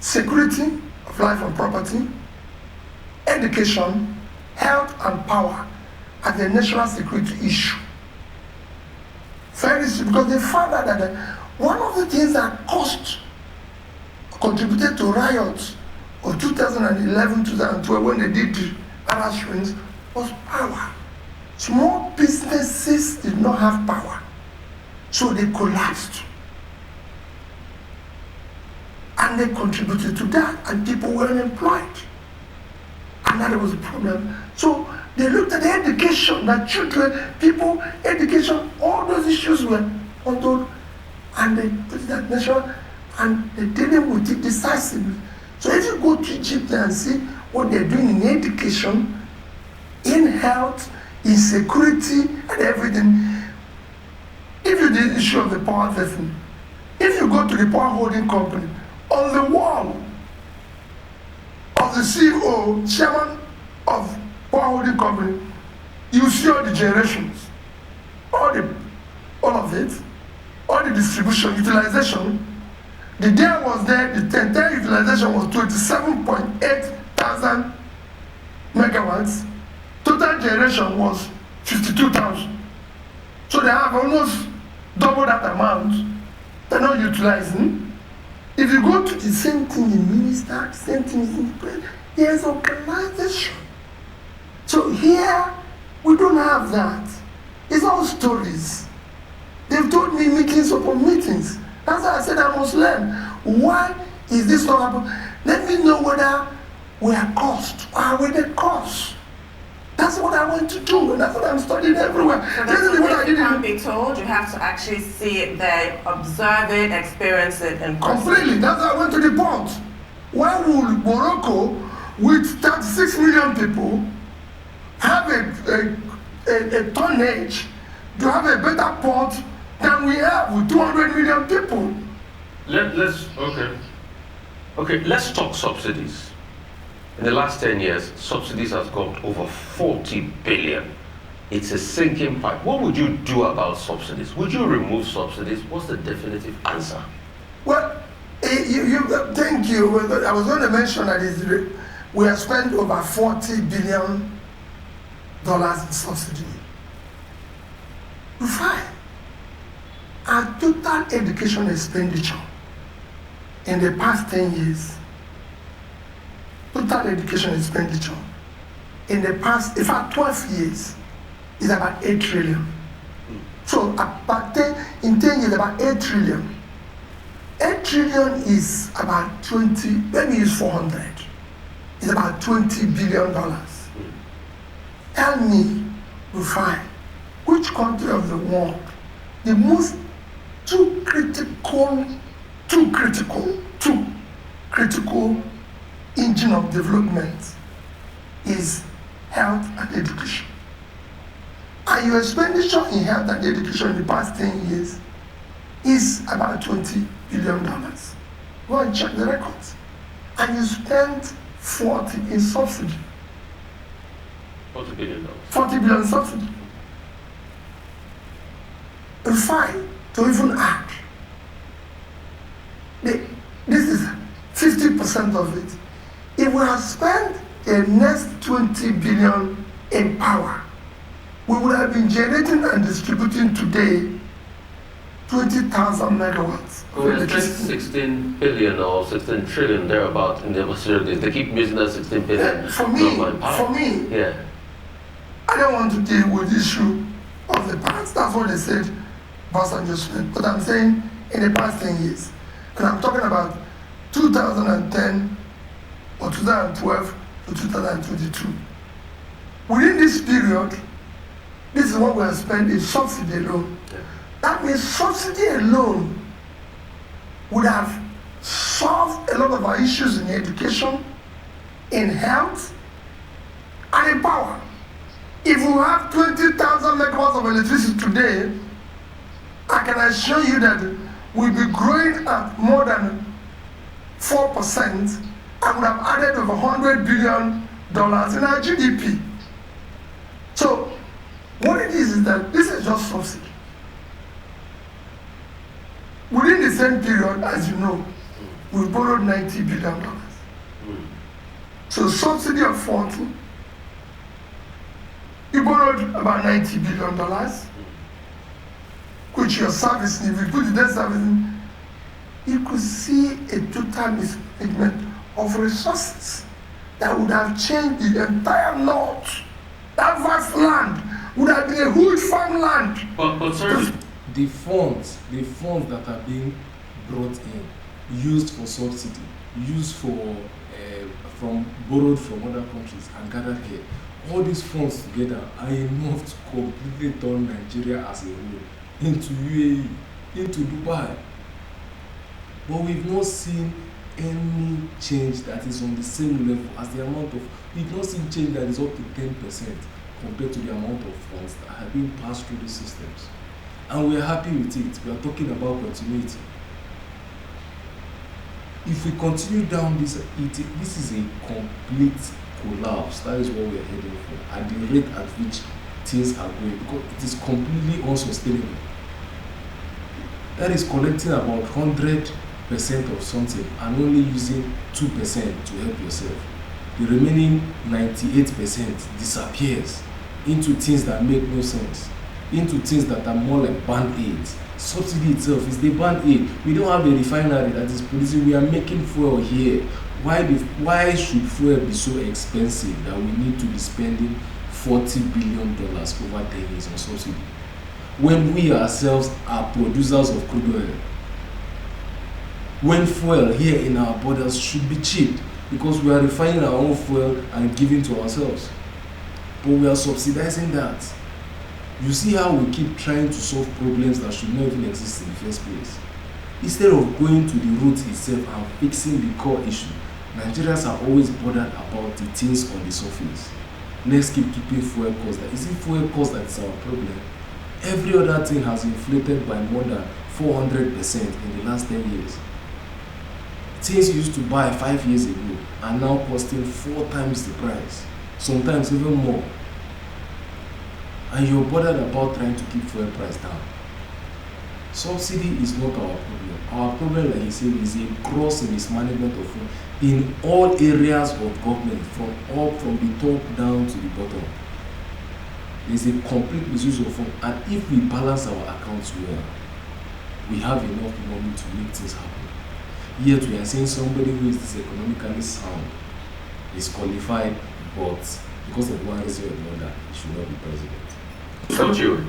security of life and property, education, health and power as a national security issue. Very simple, because they found out that one of the things that contributed to riots of 2011, 2012 when they did the Arab Springs was power. Small businesses did not have power, so they collapsed. And they contributed to that, and people were unemployed. And that was a problem. So they looked at the education, that children, people, education, all those issues were handled, and they put that nation, and they dealing with it decisively. So if you go to Egypt and see what they're doing in education, in health, in security, and everything, if you did the issue of the power thing, if you go to the power holding company, on the wall of the CEO, chairman of power holding company, you see all the generations, all of it, all the distribution, utilization. The day I was there, the entire utilization was 27.8 thousand megawatts. Total generation was 52,000. So they have almost double that amount. They're not utilizing. If you go to the same thing in minister, same thing in the president, there's organization. So here, we don't have that. It's all stories. They've told me meetings upon meetings. That's why I said I must learn. Why is this not happening? Let me know whether we are caused or are we the cause. That's what I want to do, and that's what I'm studying everywhere. So that's what you can't be told. You have to actually see it there, observe it, experience it, and completely. That's why I went to the point. Why would Morocco, with 36 million people, have a tonnage to have a better port than we have with 200 million people? Let's talk subsidies. In the last 10 years, subsidies has gone over 40 billion. It's a sinking pipe. What would you do about subsidies? Would you remove subsidies? What's the definitive answer? Well, thank you. I was going to mention that we have spent over $40 billion in subsidy. Fine. Our total education expenditure in the past 10 years, total education expenditure in the past, in fact, 12 years, is about 8 trillion. So in 10 years, about 8 trillion. 8 trillion is about 20, let me use 400. It's about $20 billion. Tell me, Rufai, which country of the world, the most two critical engine of development is health and education. And your expenditure in health and education in the past 10 years is about $20 billion. Go and check the records. And you spent 40 in subsidy. $40 billion. 40 billion subsidy. Fine, to even add, this is 50% of it. If we have spent the next 20 billion in power, we would have been generating and distributing today 20,000 megawatts. Well, it's 16 billion or 16 trillion thereabout in the mercenaries. They keep using that 16 billion. For me, yeah. I don't want to deal with the issue of the past. That's what they said, past adjustment. But I'm saying in the past 10 years, and I'm talking about 2010 or 2012 to 2022. Within this period, this is what we have spent in subsidy alone. Yeah. That means subsidy alone would have solved a lot of our issues in education, in health, and in power. If we have 20,000 megawatts of electricity today, I can assure you that we'll be growing at more than 4% and would have added over $100 billion in our GDP. So, what it is that this is just subsidy. Within the same period, as you know, we borrowed $90 billion. So subsidy of 40, you borrowed about $90 billion, which you're servicing. If you put the debt servicing, you could see a total mismanagement of resources that would have changed the entire north. That vast land would have been a huge farmland. But sir, the funds that are being brought in, used for subsidy, used for borrowed from other countries and gathered here, all these funds together are enough to completely turn Nigeria as a whole into UAE, into Dubai. But we've not seen any change that is on the same level as the amount of, we've not seen change that is up to 10% compared to the amount of funds that have been passed through the systems. And we are happy with it. We are talking about continuity. If we continue down this is a complete collapse. That is what we are heading for, at the rate at which things are going, because it is completely unsustainable. That is collecting about 100% of something and only using 2% to help yourself. The remaining 98% disappears into things that make no sense, into things that are more like band-aids. Subsidy itself is the band-aid. We don't have a refinery that is producing. We are making fuel here. Why should fuel be so expensive that we need to be spending $40 billion over 10 years on subsidy, when we ourselves are producers of crude oil? When fuel here in our borders should be cheap, because we are refining our own fuel and giving to ourselves. But we are subsidizing that. You see how we keep trying to solve problems that should not even exist in the first place. Instead of going to the root itself and fixing the core issue, Nigerians are always bothered about the things on the surface. Let's keep keeping fuel costs. Is it fuel costs that is our problem? Every other thing has inflated by more than 400% in the last 10 years. things you used to buy 5 years ago are now costing 4 times the price, sometimes even more. And you're bothered about trying to keep fuel price down. Subsidy is not our problem. Our problem, like you said, is a gross mismanagement of food in all areas of government, from the top down to the bottom. There's a complete misuse of funds, and if we balance our accounts well, we have enough money to make things happen. Yet we are saying somebody who is economically sound is qualified, but because of one reason or another, he should not be president. So,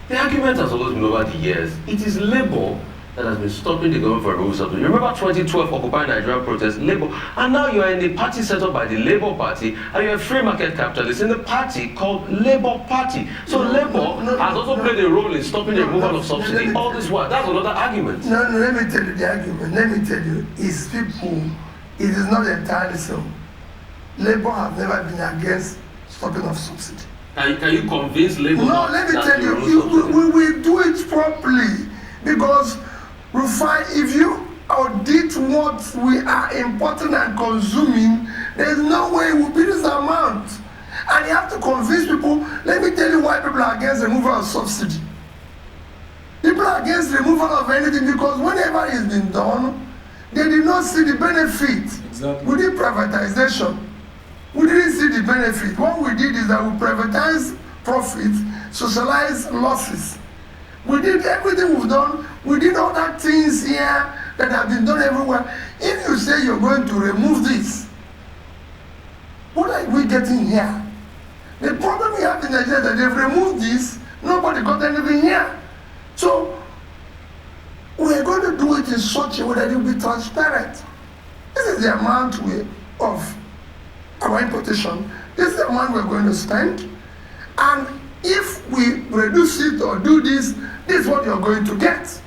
the argument has always been over the years, it is Labour that has been stopping the government from removing subsidy. Remember 2012 Occupy Nigeria protest, Labour, and now you are in a party set up by the Labour Party, and you are a free market capitalist in the party called Labour Party. So Labour has also played a role in stopping the removal of subsidy. All this while, that's another argument. No, let me tell you the argument. Let me tell you, it's people, it is not entirely so. Labour have never been against stopping of subsidy. Can you convince Labour? No, let me tell you, we will do it properly, because if you audit what we are importing and consuming, there is no way it will be this amount. And you have to convince people. Let me tell you why people are against removal of subsidy. People are against removal of anything because whenever it's been done, they did not see the benefit. Exactly. We did privatization. We didn't see the benefit. What we did is that we privatized profits, socialized losses. We did everything we've done. We did other things here that have been done everywhere. If you say you're going to remove this, what are we getting here? The problem we have in Nigeria is that they've removed this, nobody got anything here. So we're going to do it in such a way that it will be transparent. This is the amount of our importation. This is the amount we're going to spend. And if we reduce it or do this, this is what you're going to get.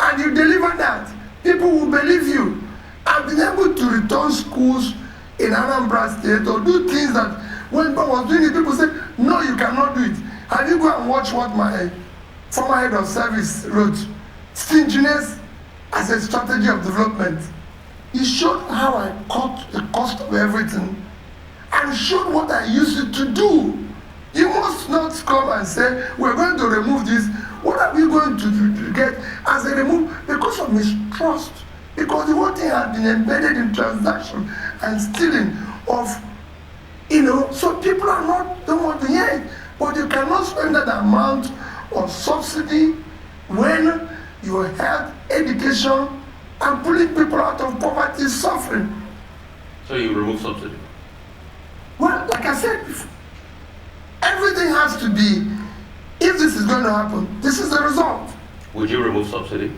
And you deliver that, people will believe you. I've been able to return schools in Anambra State or do things that when I was doing it, people said, no, you cannot do it. Have you go and watch what my former head of service wrote? Stinginess as a strategy of development. He showed how I cut the cost of everything and showed what I used it to do. You must not come and say, we're going to remove this. What are we going to get as a remove? Because of mistrust. Because the whole thing has been embedded in transaction and stealing of, so people don't want to hear it. But you cannot spend that amount of subsidy when you have education and pulling people out of poverty suffering. So you remove subsidy? Well, like I said before, everything has to be, if this is going to happen, this is the result. Would you remove subsidy?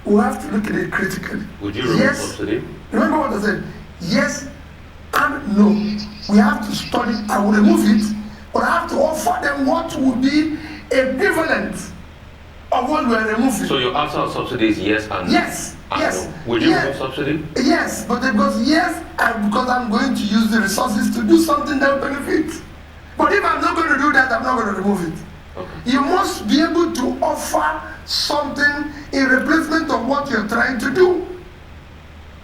We have to look at it critically. Would you remove subsidy? Remember what I said? Yes and no. We have to study. I will remove it, but I have to offer them what would be equivalent of what we are removing. So your answer on subsidy is yes and no? Yes. Yes. No. Would you remove subsidy? Yes, but because because I'm going to use the resources to do something that will benefit. But if I'm not going to do that, I'm not going to remove it. Okay. You must be able to offer something in replacement of what you're trying to do.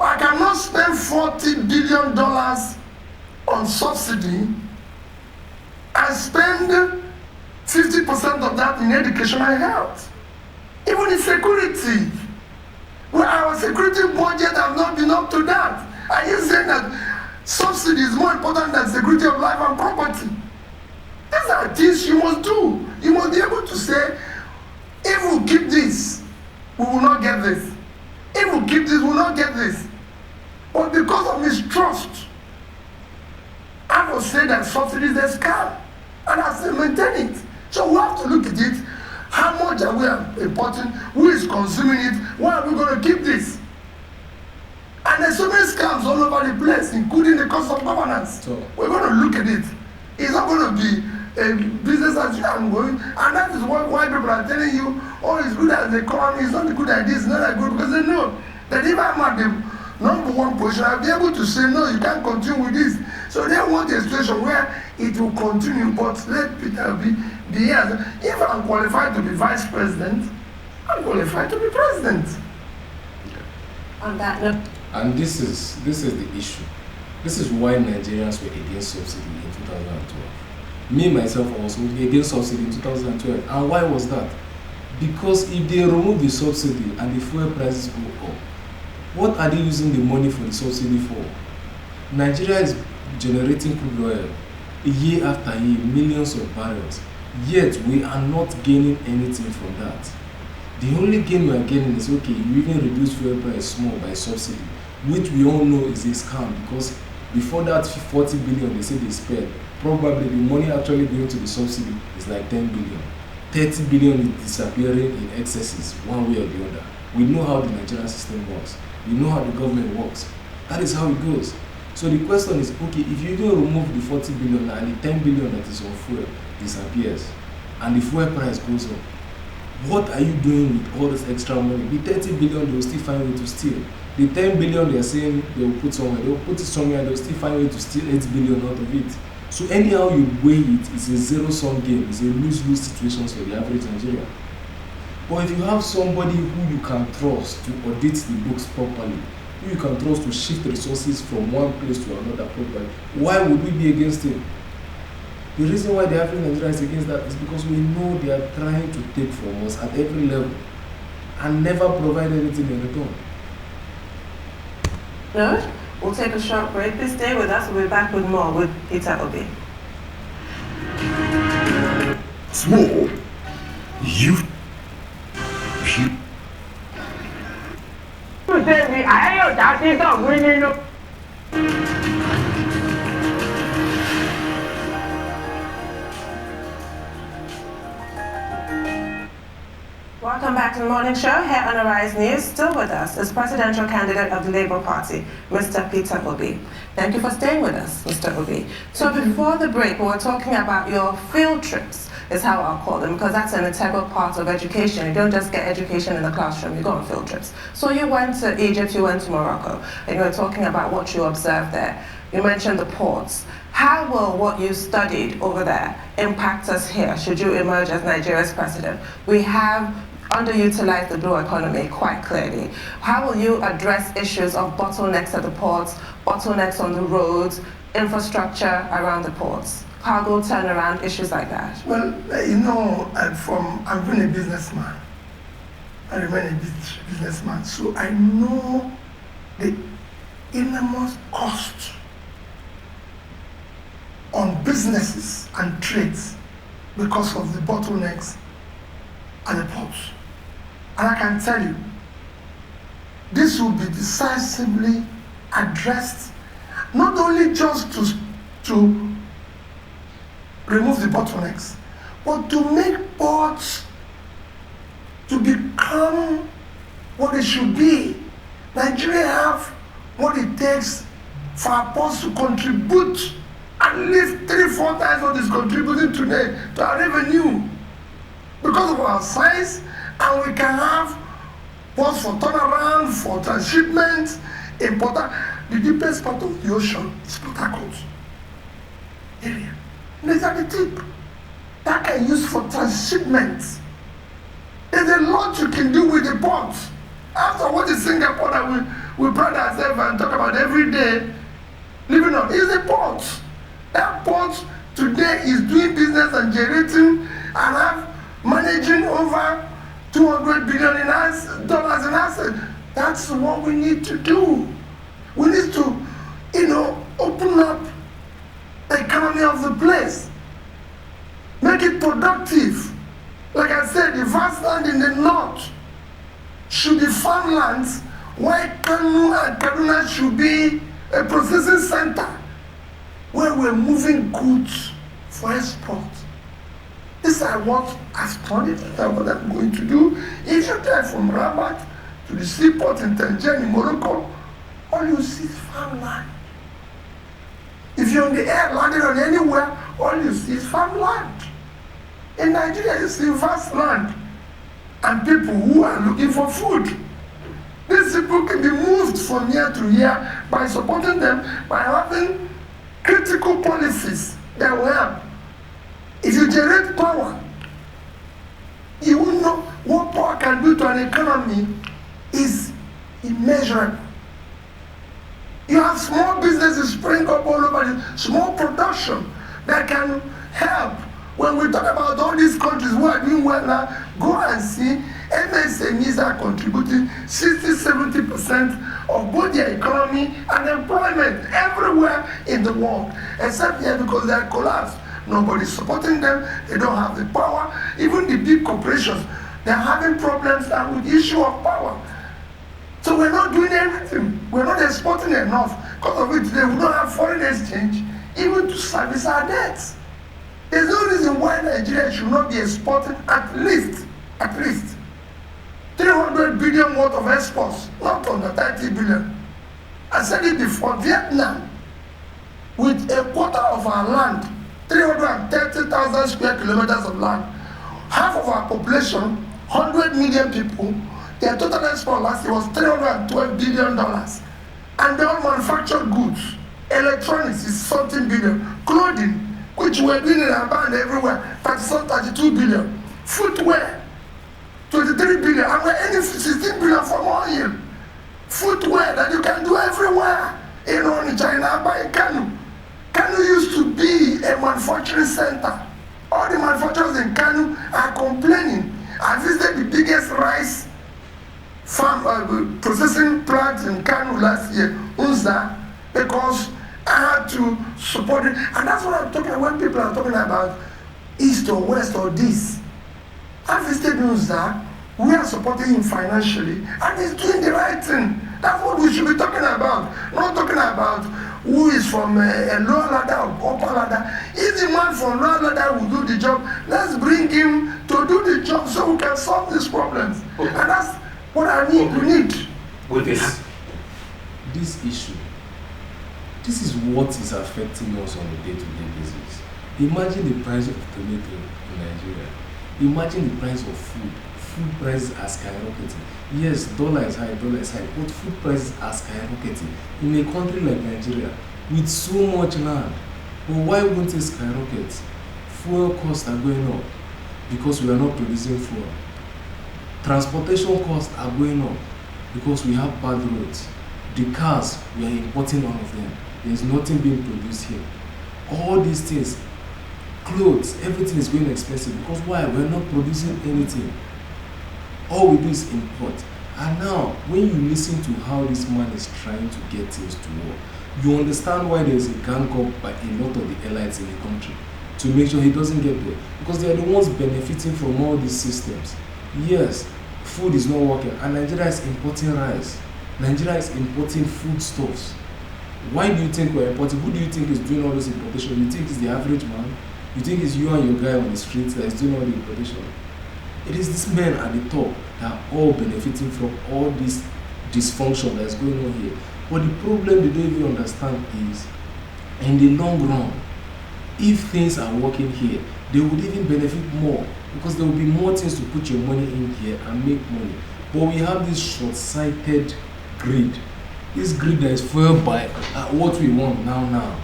I cannot spend $40 billion on subsidy and spend 50% of that in education and health. Even in security. Well, our security budget has not been up to that. Are you saying that subsidy is more important than security of life and property? These are things you must do. You must be able to say, if we keep this, we will not get this. If we keep this, we will not get this. But because of mistrust, I will say that subsidy is a scam, and I still maintain it. So we have to look at it. How much are we importing? Who is consuming it? Why are we going to keep this? And there's so many scams all over the place, including the cost of governance. So we're going to look at it. It's not going to be a business as usual going. And that is why people are telling you, oh, it's good as the economy, it's not a good idea, it's not that good, because they know that if I'm at the number one position, I'll be able to say, no, you can't continue with this. So they want a situation where it will continue, but let Peter Obi be here. If I'm qualified to be vice president, I'm qualified to be president. On that note. And this is the issue. This is why Nigerians were against subsidy in 2012. Me, myself, I was against subsidy in 2012. And why was that? Because if they remove the subsidy and the fuel prices go up, what are they using the money for the subsidy for? Nigeria is generating crude oil year after year, millions of barrels. Yet we are not gaining anything from that. The only gain we are getting is, okay, you even reduce fuel price small by subsidy, which we all know is a scam, because before that 40 billion they say they spent, probably the money actually going to the subsidy is like 10 billion. 30 billion is disappearing in excesses one way or the other. We know how the Nigerian system works. We know how the government works. That is how it goes. So the question is, okay, if you don't remove the 40 billion and the 10 billion that is on fuel disappears, and the fuel price goes up, what are you doing with all this extra money? The 30 billion, they will still find a way to steal. The 10 billion they are saying they will put somewhere, they will put it somewhere and they will still find a way to steal 8 billion out of it. So anyhow you weigh it, it's a zero-sum game. It's a lose-lose situation for the average Nigerian. But if you have somebody who you can trust to audit the books properly, who you can trust to shift resources from one place to another properly, why would we be against him? The reason why the average Nigerian is against that is because we know they are trying to take from us at every level and never provide anything in return. No? We'll take a short break. Please stay with us. We'll be back with more with Peter Obi. Small, you. Welcome back to the morning show here on Arise News. Still with us is presidential candidate of the Labour Party, Mr. Peter Obi. Thank you for staying with us, Mr. Obi. So before the break, we were talking about your field trips, is how I'll call them, because that's an integral part of education. You don't just get education in the classroom, you go on field trips. So you went to Egypt, you went to Morocco, and you were talking about what you observed there. You mentioned the ports. How will what you studied over there impact us here, should you emerge as Nigeria's president? We have underutilized the blue economy quite clearly. How will you address issues of bottlenecks at the ports, bottlenecks on the roads, infrastructure around the ports, cargo turnaround, issues like that? Well, you know, I've been a businessman. I remain a businessman, so I know the enormous cost on businesses and trades because of the bottlenecks at the ports. And I can tell you, this will be decisively addressed, not only just to remove the bottlenecks, but to make ports to become what they should be. Nigeria have what it takes for our ports to contribute at least 3-4 times what is contributing today to our revenue. Because of our size, and we can have ports for turnaround, for transshipment, important. The deepest part of the ocean is Port Harcourt area. And it's at the tip. That can use for transshipment. There's a lot you can do with the port. After what is Singapore that we pride ourselves and talk about every day, living on is the port. That port today is doing business and generating and managing over $200 billion dollars in assets. That's what we need to do. We need to, open up the economy of the place, make it productive. Like I said, the vast land in the north should be farmlands, while Kanu and Kaduna should be a processing center where we're moving goods for export. These are what I've studied and what I'm going to do. If you drive from Rabat to the seaport in Tangier in Morocco, all you see is farmland. If you're on the air, landing on anywhere, all you see is farmland. In Nigeria, you see vast land and people who are looking for food. These people can be moved from year to year by supporting them, by having critical policies that will help. If you generate power, you will know what power can do to an economy is immeasurable. You have small businesses spring up all over, the small production that can help. When we talk about all these countries who are doing well now, go and see MSMEs are contributing 60-70% of both their economy and employment everywhere in the world, except here because they are collapsed. Nobody's supporting them, they don't have the power. Even the big corporations, they're having problems now with the issue of power. So we're not doing anything. We're not exporting enough. Because of it today, we don't have foreign exchange even to service our debts. There's no reason why Nigeria should not be exporting at least 300 billion worth of exports, not under 30 billion. I said it before, Vietnam, with a quarter of our land, 330,000 square kilometers of land, half of our population, 100 million people, their total export last year was $312 billion. And they all manufactured goods. Electronics is something billion. Clothing, which we're doing in our band everywhere, 32 billion. Footwear, 23 billion. And we're earning 16 billion from oil. Footwear that you can do everywhere. In China, by Kanu. Kanu used to be a manufacturing center. All the manufacturers in Kanu are complaining. I visited the biggest rice farm processing plant in Kanu last year, Unza, because I had to support it. And that's what I'm talking about when people are talking about east or west or this. I visited Unza, we are supporting him financially, and he's doing the right thing. That's what we should be talking about. Not talking about who is from a lower ladder or upper ladder. If the man from lower ladder will do the job, let's bring him to do the job so we can solve these problems. Okay. And that's what I need. Okay. We need. With this issue, this is what is affecting us on a day-to-day basis. Imagine the price of tomato in Nigeria. Imagine the price of food. Food prices are skyrocketing. Yes, dollar is high, but food prices are skyrocketing in a country like Nigeria with so much land. But why won't it skyrocket? Fuel costs are going up because we are not producing fuel. Transportation costs are going up because we have bad roads. The cars, we are importing all of them. There is nothing being produced here. All these things, clothes, everything is going expensive because why? We are not producing anything. All we do is import. And now, when you listen to how this man is trying to get things to work, you understand why there is a gang up by a lot of the elites in the country to make sure he doesn't get there. Because they are the ones benefiting from all these systems. Yes, food is not working, and Nigeria is importing rice. Nigeria is importing foodstuffs. Why do you think we're importing? Who do you think is doing all this importation? You think it's the average man? You think it's you and your guy on the streets that is doing all the importation? It is these men at the top that are all benefiting from all this dysfunction that is going on here. But the problem they don't even understand is, in the long run, if things are working here, they would even benefit more because there will be more things to put your money in here and make money. But we have this short-sighted greed. This greed that is fueled by what we want now.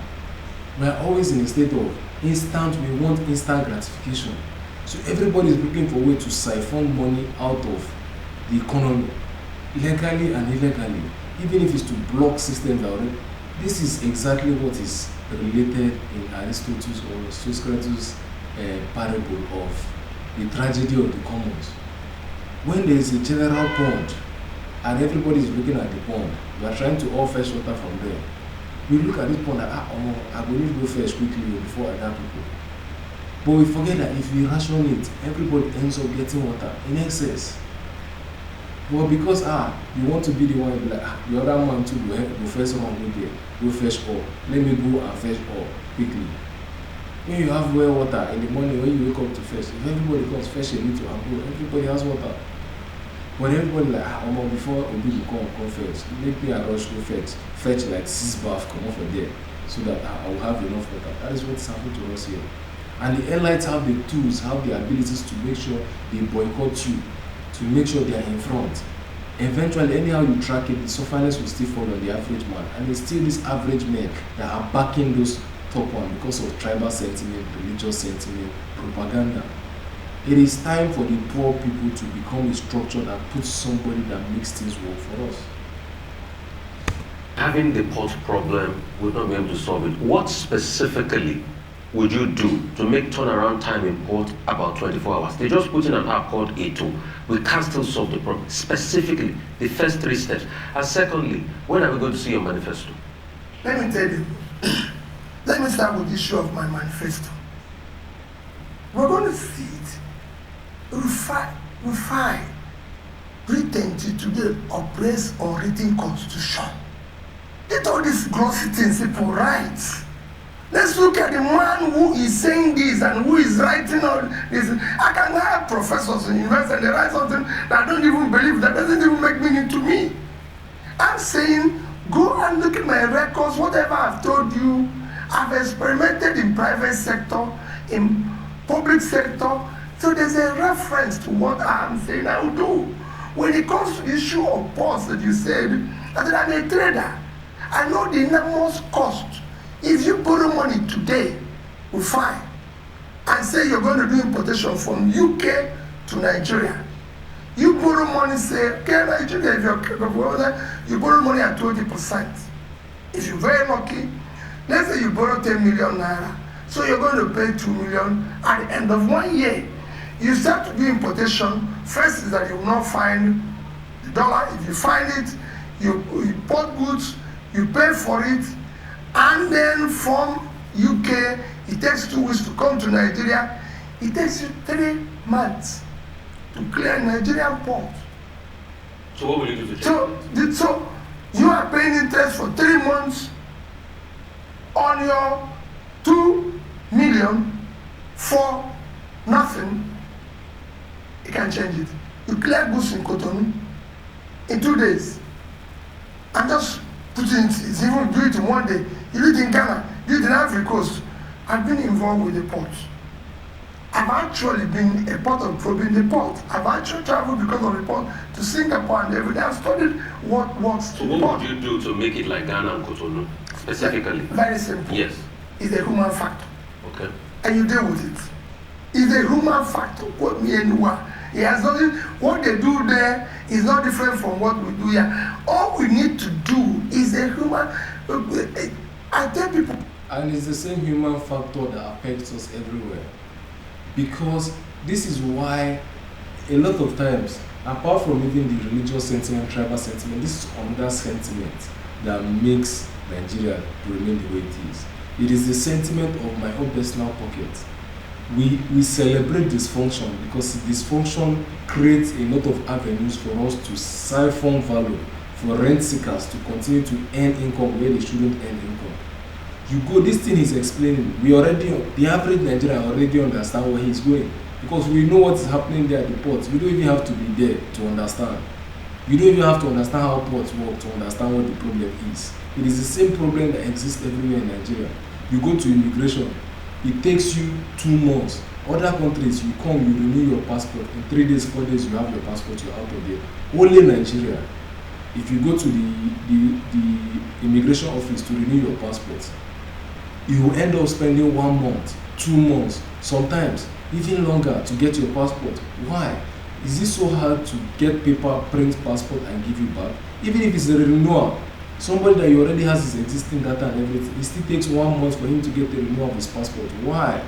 We are always in a state of we want instant gratification. So everybody is looking for a way to siphon money out of the economy, legally and illegally, even if it's to block systems already. This is exactly what is related in Aristotle's or Socrates' parable of the tragedy of the commons. When there is a general pond and everybody is looking at the pond, we are trying to all fetch water from there. We look at this pond and I will need to go fetch quickly before other people. But we forget that if we ration it, everybody ends up getting water in excess. But because you want to be the one, like the other man too, go first one, go fetch all. Let me go and fetch all quickly. When you have well water in the morning, when you wake up to fetch, if everybody comes fetch a little and go, everybody has water. But everybody like, before Obi will come first, make me a rush go fetch like 6 baths, come off of there, so that I will have enough water. That is what's happening to us here. And the elites have the tools, have the abilities to make sure they boycott you, to make sure they are in front. Eventually, anyhow you track it, the sufferings will still fall on the average man. And it's still these average men that are backing those top ones because of tribal sentiment, religious sentiment, propaganda. It is time for the poor people to become a structure that puts somebody that makes things work for us. having the port problem would not be able to solve it. What specifically would you do to make turnaround time in port about 24 hours? They just put in an app called A2. We can still solve the problem. Specifically, the first 3 steps. And secondly, when are we going to see your manifesto? Let me tell you. Let me start with the issue of my manifesto. We're going to see it. Refine, written today, oppress unwritten constitution. Let all these glossy things people write. Let's look at the man who is saying this and who is writing all this. I can have professors in university and they write something that I don't even believe, that doesn't even make meaning to me. I'm saying, go and look at my records, whatever I've told you. I've experimented in private sector, in public sector, so there's a reference to what I'm saying I will do. When it comes to the issue of ports that you said, I said I'm a trader. I know the enormous cost. If you borrow money today, we fine, and say you're going to do importation from UK to Nigeria, you borrow money, say, okay, Nigeria, if you borrow money at 20%. If you're very lucky, let's say you borrow 10 million naira, so you're going to pay 2 million at the end of 1 year. You start to do importation. First is that you will not find the dollar. If you find it, you import goods, you pay for it, and then from UK, it takes 2 weeks to come to Nigeria. It takes you 3 months to clear Nigerian port. So what will you do to change? So you are paying interest for 3 months on your 2 million for nothing. You can change it. You clear goods in Cotonou in 2 days. And just put it in, it's even do it in 1 day. You do it in Ghana, do it in Ivory Coast. I've been involved with the port. I've actually been a part of probing the port. I've actually traveled because of the port to Singapore and everything. I've studied what works. So what would you do to make it like Ghana and Cotonou, specifically? Very simple. Yes. It's a human factor. Okay. And you deal with it. It's a human factor. What me and it has nothing. What they do there is not different from what we do here. All we need to do is a human. I tell people. And it's the same human factor that affects us everywhere. Because this is why a lot of times, apart from even the religious sentiment, tribal sentiment, this is another sentiment that makes Nigeria remain the way it is. It is the sentiment of my own personal pocket. We celebrate dysfunction because dysfunction creates a lot of avenues for us to siphon value, for rent seekers to continue to earn income where they shouldn't earn income. You go, this thing is explaining, the average Nigerian already understand where he's going because we know what is happening there at the ports. We don't even have to be there to understand. You don't even have to understand how ports work to understand what the problem is. It is the same problem that exists everywhere in Nigeria. You go to immigration, it takes you 2 months. Other countries, you come, you renew your passport. In 3 days, 4 days, you have your passport, you're out of there. Only Nigeria, if you go to the immigration office to renew your passport, you will end up spending 1 month, 2 months, sometimes even longer to get your passport. Why? Is it so hard to get paper, print passport and give you back? Even if it's a renewal, somebody that you already has his existing data and everything, it still takes 1 month for him to get the renewal of his passport. Why?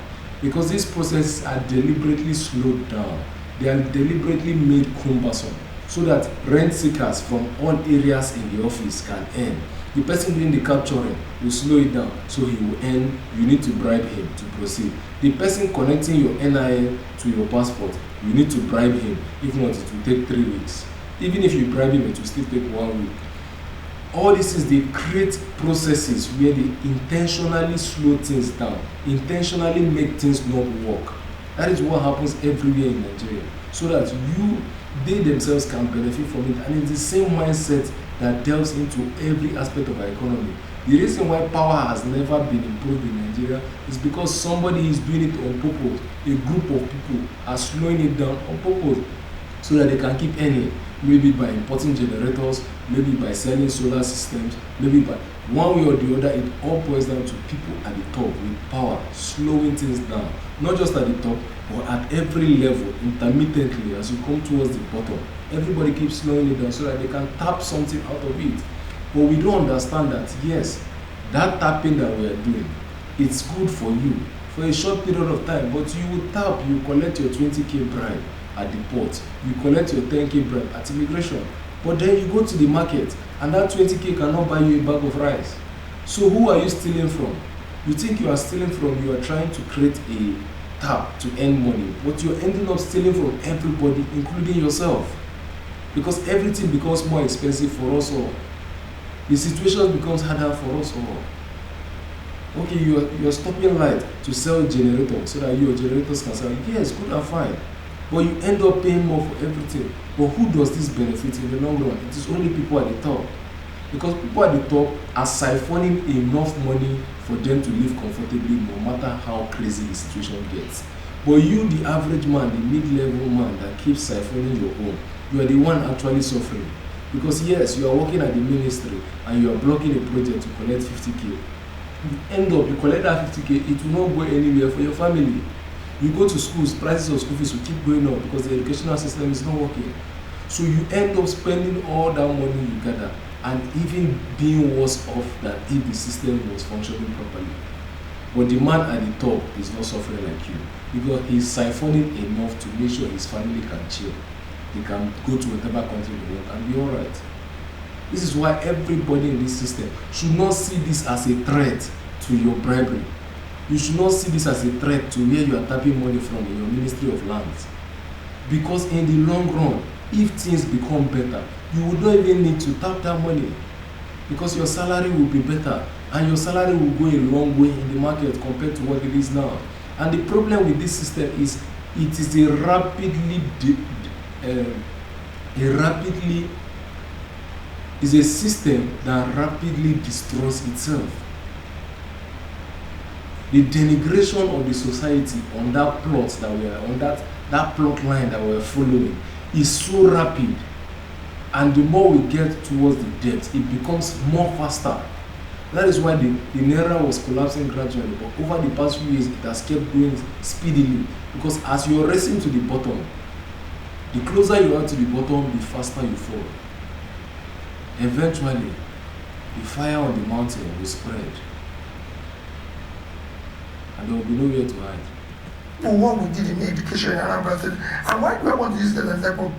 Because these processes are deliberately slowed down. They are deliberately made cumbersome so that rent seekers from all areas in the office can earn. The person doing the capturing will slow it down so he will earn. You need to bribe him to proceed. The person connecting your NIN to your passport, you need to bribe him. If not, it will take 3 weeks. Even if you bribe him, it will still take 1 week. All this is they create processes where they intentionally slow things down, intentionally make things not work. That is what happens everywhere in Nigeria, so that they themselves can benefit from it. And it's the same mindset that delves into every aspect of our economy. The reason why power has never been improved in Nigeria is because somebody is doing it on purpose. A group of people are slowing it down on purpose so that they can keep earning. Maybe by importing generators, maybe by selling solar systems, maybe by one way or the other. It all boils down to people at the top with power, slowing things down. Not just at the top, but at every level, intermittently, as you come towards the bottom. Everybody keeps slowing it down so that they can tap something out of it. But we don't understand that, yes, that tapping that we are doing, it's good for you for a short period of time, but you will tap, you collect your 20k bribe at the port, you collect your 10k bribe at immigration, but then you go to the market and that 20k cannot buy you a bag of rice. So who are you stealing from? You think you are stealing from, you are trying to create a tap to earn money, but you're ending up stealing from everybody, including yourself, because everything becomes more expensive for us all. The situation becomes harder for us all. Okay, you're stopping light to sell generators so that your generators can sell. Yes, good and fine. But you end up paying more for everything. But who does this benefit in the long run? It is only people at the top. Because people at the top are siphoning enough money for them to live comfortably no matter how crazy the situation gets. But you, the average man, the mid-level man that keeps siphoning your own, you are the one actually suffering. Because yes, you are working at the ministry and you are blocking a project to collect 50k. You end up, you collect that 50k, it will not go anywhere for your family. You go to schools, prices of school fees will keep going up because the educational system is not working. So you end up spending all that money you gather and even being worse off than if the system was functioning properly. But the man at the top is not suffering like you because he's siphoning enough to make sure his family can chill. They can go to whatever country they want and be alright. This is why everybody in this system should not see this as a threat to your bribery. You should not see this as a threat to where you are tapping money from in your Ministry of Lands. Because in the long run, if things become better, you would not even need to tap that money. Because your salary will be better and your salary will go a long way in the market compared to what it is now. And the problem with this system is it is is a system that rapidly destroys itself. The denigration of the society on that plot that we are on, that plot line that we are following is so rapid, and the more we get towards the depth, it becomes more faster. That is why the naira was collapsing gradually, but over the past few years it has kept going speedily, because as you are racing to the bottom, the closer you are to the bottom, the faster you fall. Eventually, the fire on the mountain will spread, and there will be nowhere to hide. But what we did in education in Anambra State, and why do I want to use that as an example?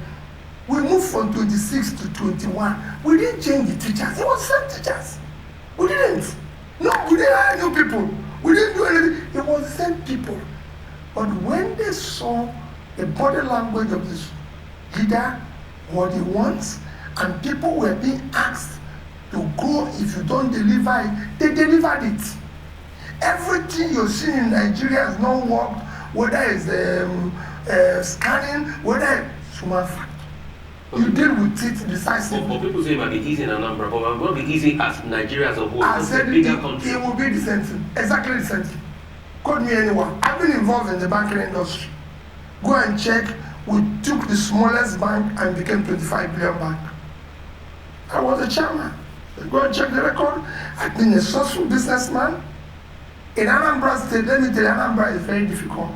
We moved from 26 to 21. We didn't change the teachers. It was the same teachers. We didn't. No, we didn't hire new people. We didn't do anything. It was the same people. But when they saw the body language of this leader, what he wants, and people were being asked to go if you don't deliver it, they delivered it. Everything you're seeing in Nigeria has not worked, whether it's scanning, whether it's human factor. You deal with it decisively. But people say it might be easy in Anambra, but it won't be easy as Nigeria as a whole. I said it country. Will be the same thing, exactly the same thing. Call me anyone. I've been involved in the banking industry. Go and check. We took the smallest bank and became 25 billion bank. I was the chairman. Go and check the record. I've been a successful businessman. In Anambra State, let me tell you, Anambra is very difficult.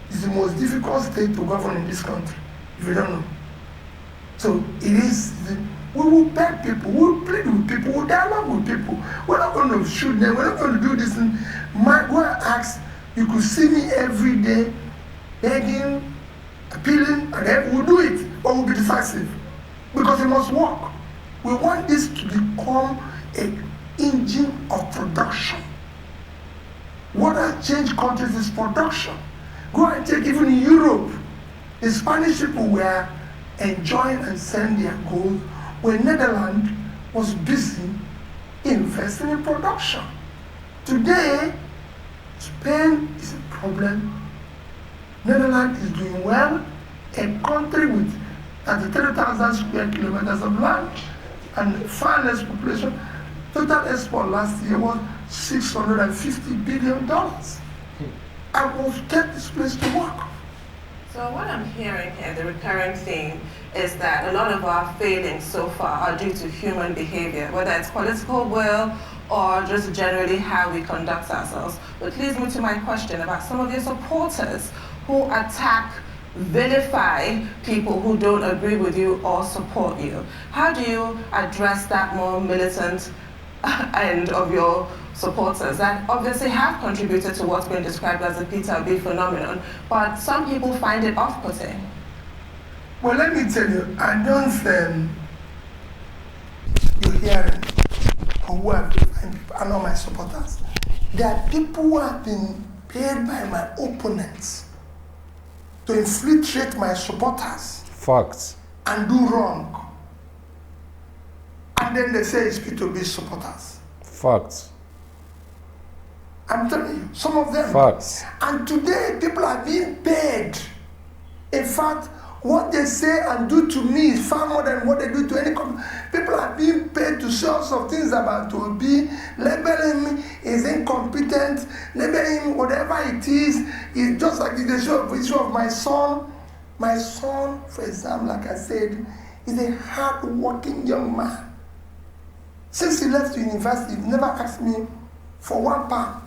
It's the most difficult state to govern in this country, if you don't know. So it is, we will beg people, we will plead with people, we will dialogue with people. We're not going to shoot them, we're not going to do this thing. Go and ask, you could see me every day begging, appealing, and we'll do it, but we'll be decisive. Because it must work. We want this to become an engine of production. What has changed countries is production. Go and take even in Europe, the Spanish people were enjoying and selling their gold when Netherlands was busy investing in production. Today, Spain is a problem. Netherlands is doing well. A country with 33,000 square kilometers of land and far less population. Total export last year was $650 billion. I will get this place to work. So what I'm hearing here, the recurring theme, is that a lot of our failings so far are due to human behavior, whether it's political will or just generally how we conduct ourselves. Which leads me to my question about some of your supporters who attack vilify people who don't agree with you or support you. How do you address that more militant end of your supporters that obviously have contributed to what's been described as the Peter Obi phenomenon, but some people find it off-putting? Well, let me tell you, I don't you hear it, who are not my supporters. There are people who have been paid by my opponents to infiltrate my supporters. Facts. And do wrong. And then they say it's Peter Obi's supporters. Facts. I'm telling you, some of them. Facts. And today, people are being paid. In fact, what they say and do to me is far more than what they do to any company. People are being paid to say all sorts of things about Obi, labeling him is incompetent, labeling him whatever it is. It's just like the issue of my son. My son, for example, like I said, is a hard-working young man. Since he left the university, he never asked me for £1.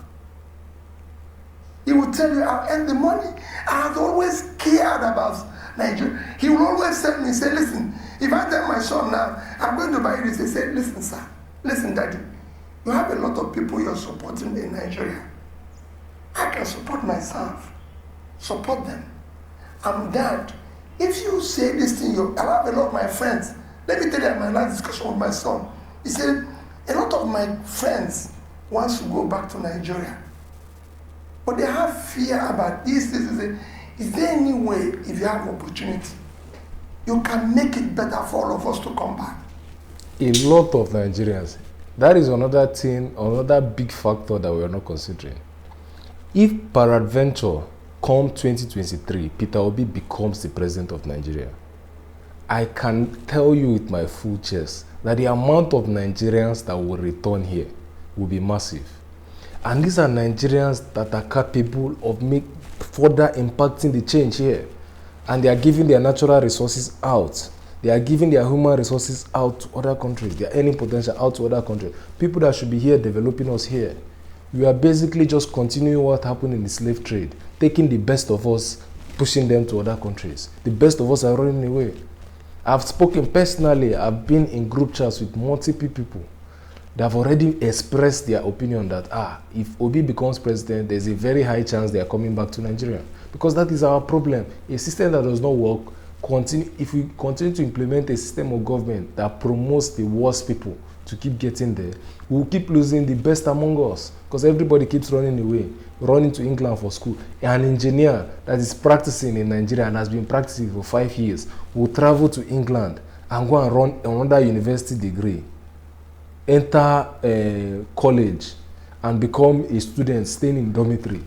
He will tell you I've earned the money. I have always cared about Nigeria. He will always tell me, say, listen, if I tell my son now, I'm going to buy this, he said, listen, sir, listen, daddy, you have a lot of people you're supporting in Nigeria. I can support myself. Support them. I'm dad. If you say this thing, I have a lot of my friends. Let me tell you my last discussion with my son. He said, a lot of my friends wants to go back to Nigeria. But they have fear about this. Is there any way, if you have opportunity, you can make it better for all of us to come back? A lot of Nigerians. That is another thing, another big factor that we are not considering. If peradventure, come 2023, Peter Obi becomes the president of Nigeria, I can tell you with my full chest that the amount of Nigerians that will return here will be massive. And these are Nigerians that are capable of further impacting the change here. And they are giving their natural resources out. They are giving their human resources out to other countries. They are earning potential out to other countries. People that should be here developing us here. We are basically just continuing what happened in the slave trade, taking the best of us, pushing them to other countries. The best of us are running away. I've spoken personally, I've been in group chats with multiple people. They have already expressed their opinion that, if Obi becomes president, there's a very high chance they are coming back to Nigeria. Because that is our problem. A system that does not work, if we continue to implement a system of government that promotes the worst people to keep getting there, we'll keep losing the best among us. Because everybody keeps running away, running to England for school. An engineer that is practicing in Nigeria and has been practicing for 5 years will travel to England and go and run another university degree, enter college and become a student staying in dormitory,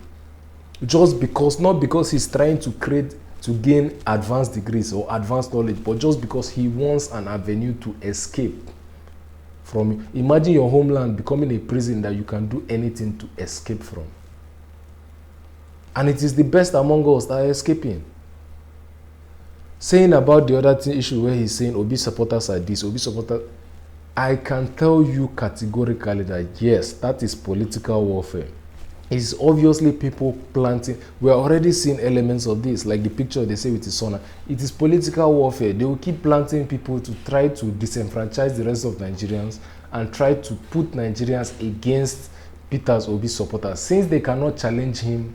just because, not because he's trying to gain advanced degrees or advanced knowledge, but just because he wants an avenue to escape from. Imagine your homeland becoming a prison that you can do anything to escape from. And it is the best among us that are escaping. Saying about the other issue where he's saying Obi supporters are this, Obi supporters, I can tell you categorically that yes, that is political warfare. It's obviously people planting. We are already seeing elements of this, like the picture they say with his son. It is political warfare. They will keep planting people to try to disenfranchise the rest of Nigerians and try to put Nigerians against Peter Obi's supporters. Since they cannot challenge him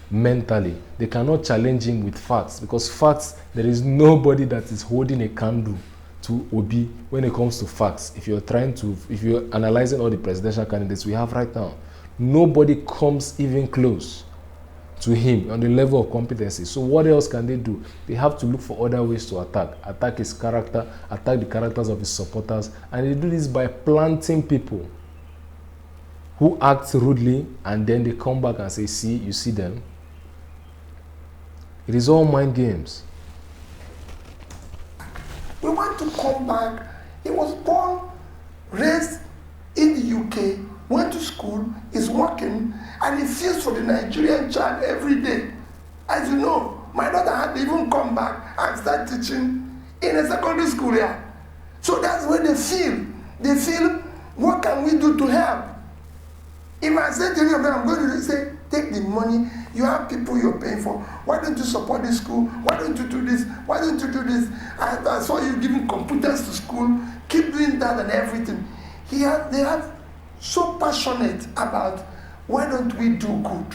mentally, they cannot challenge him with facts, because facts, there is nobody that is holding a candle to Obi when it comes to facts. If you're analyzing all the presidential candidates we have right now, nobody comes even close to him on the level of competency. So what else can they do? They have to look for other ways to attack his character, attack the characters of his supporters, and they do this by planting people who act rudely, and then they come back and say, see, you see them. It is all mind games. We want to come back. He was born, raised in the UK, went to school, is working, and he feels for the Nigerian child every day. As you know, my daughter had to even come back and start teaching in a secondary school here. So that's where they feel. They feel, what can we do to help? If I say to any of them, I'm going to say, take the money, you have people you're paying for. Why don't you support this school? Why don't you do this? Why don't you do this? I saw you giving competence to school. Keep doing that and everything. They are so passionate about, why don't we do good?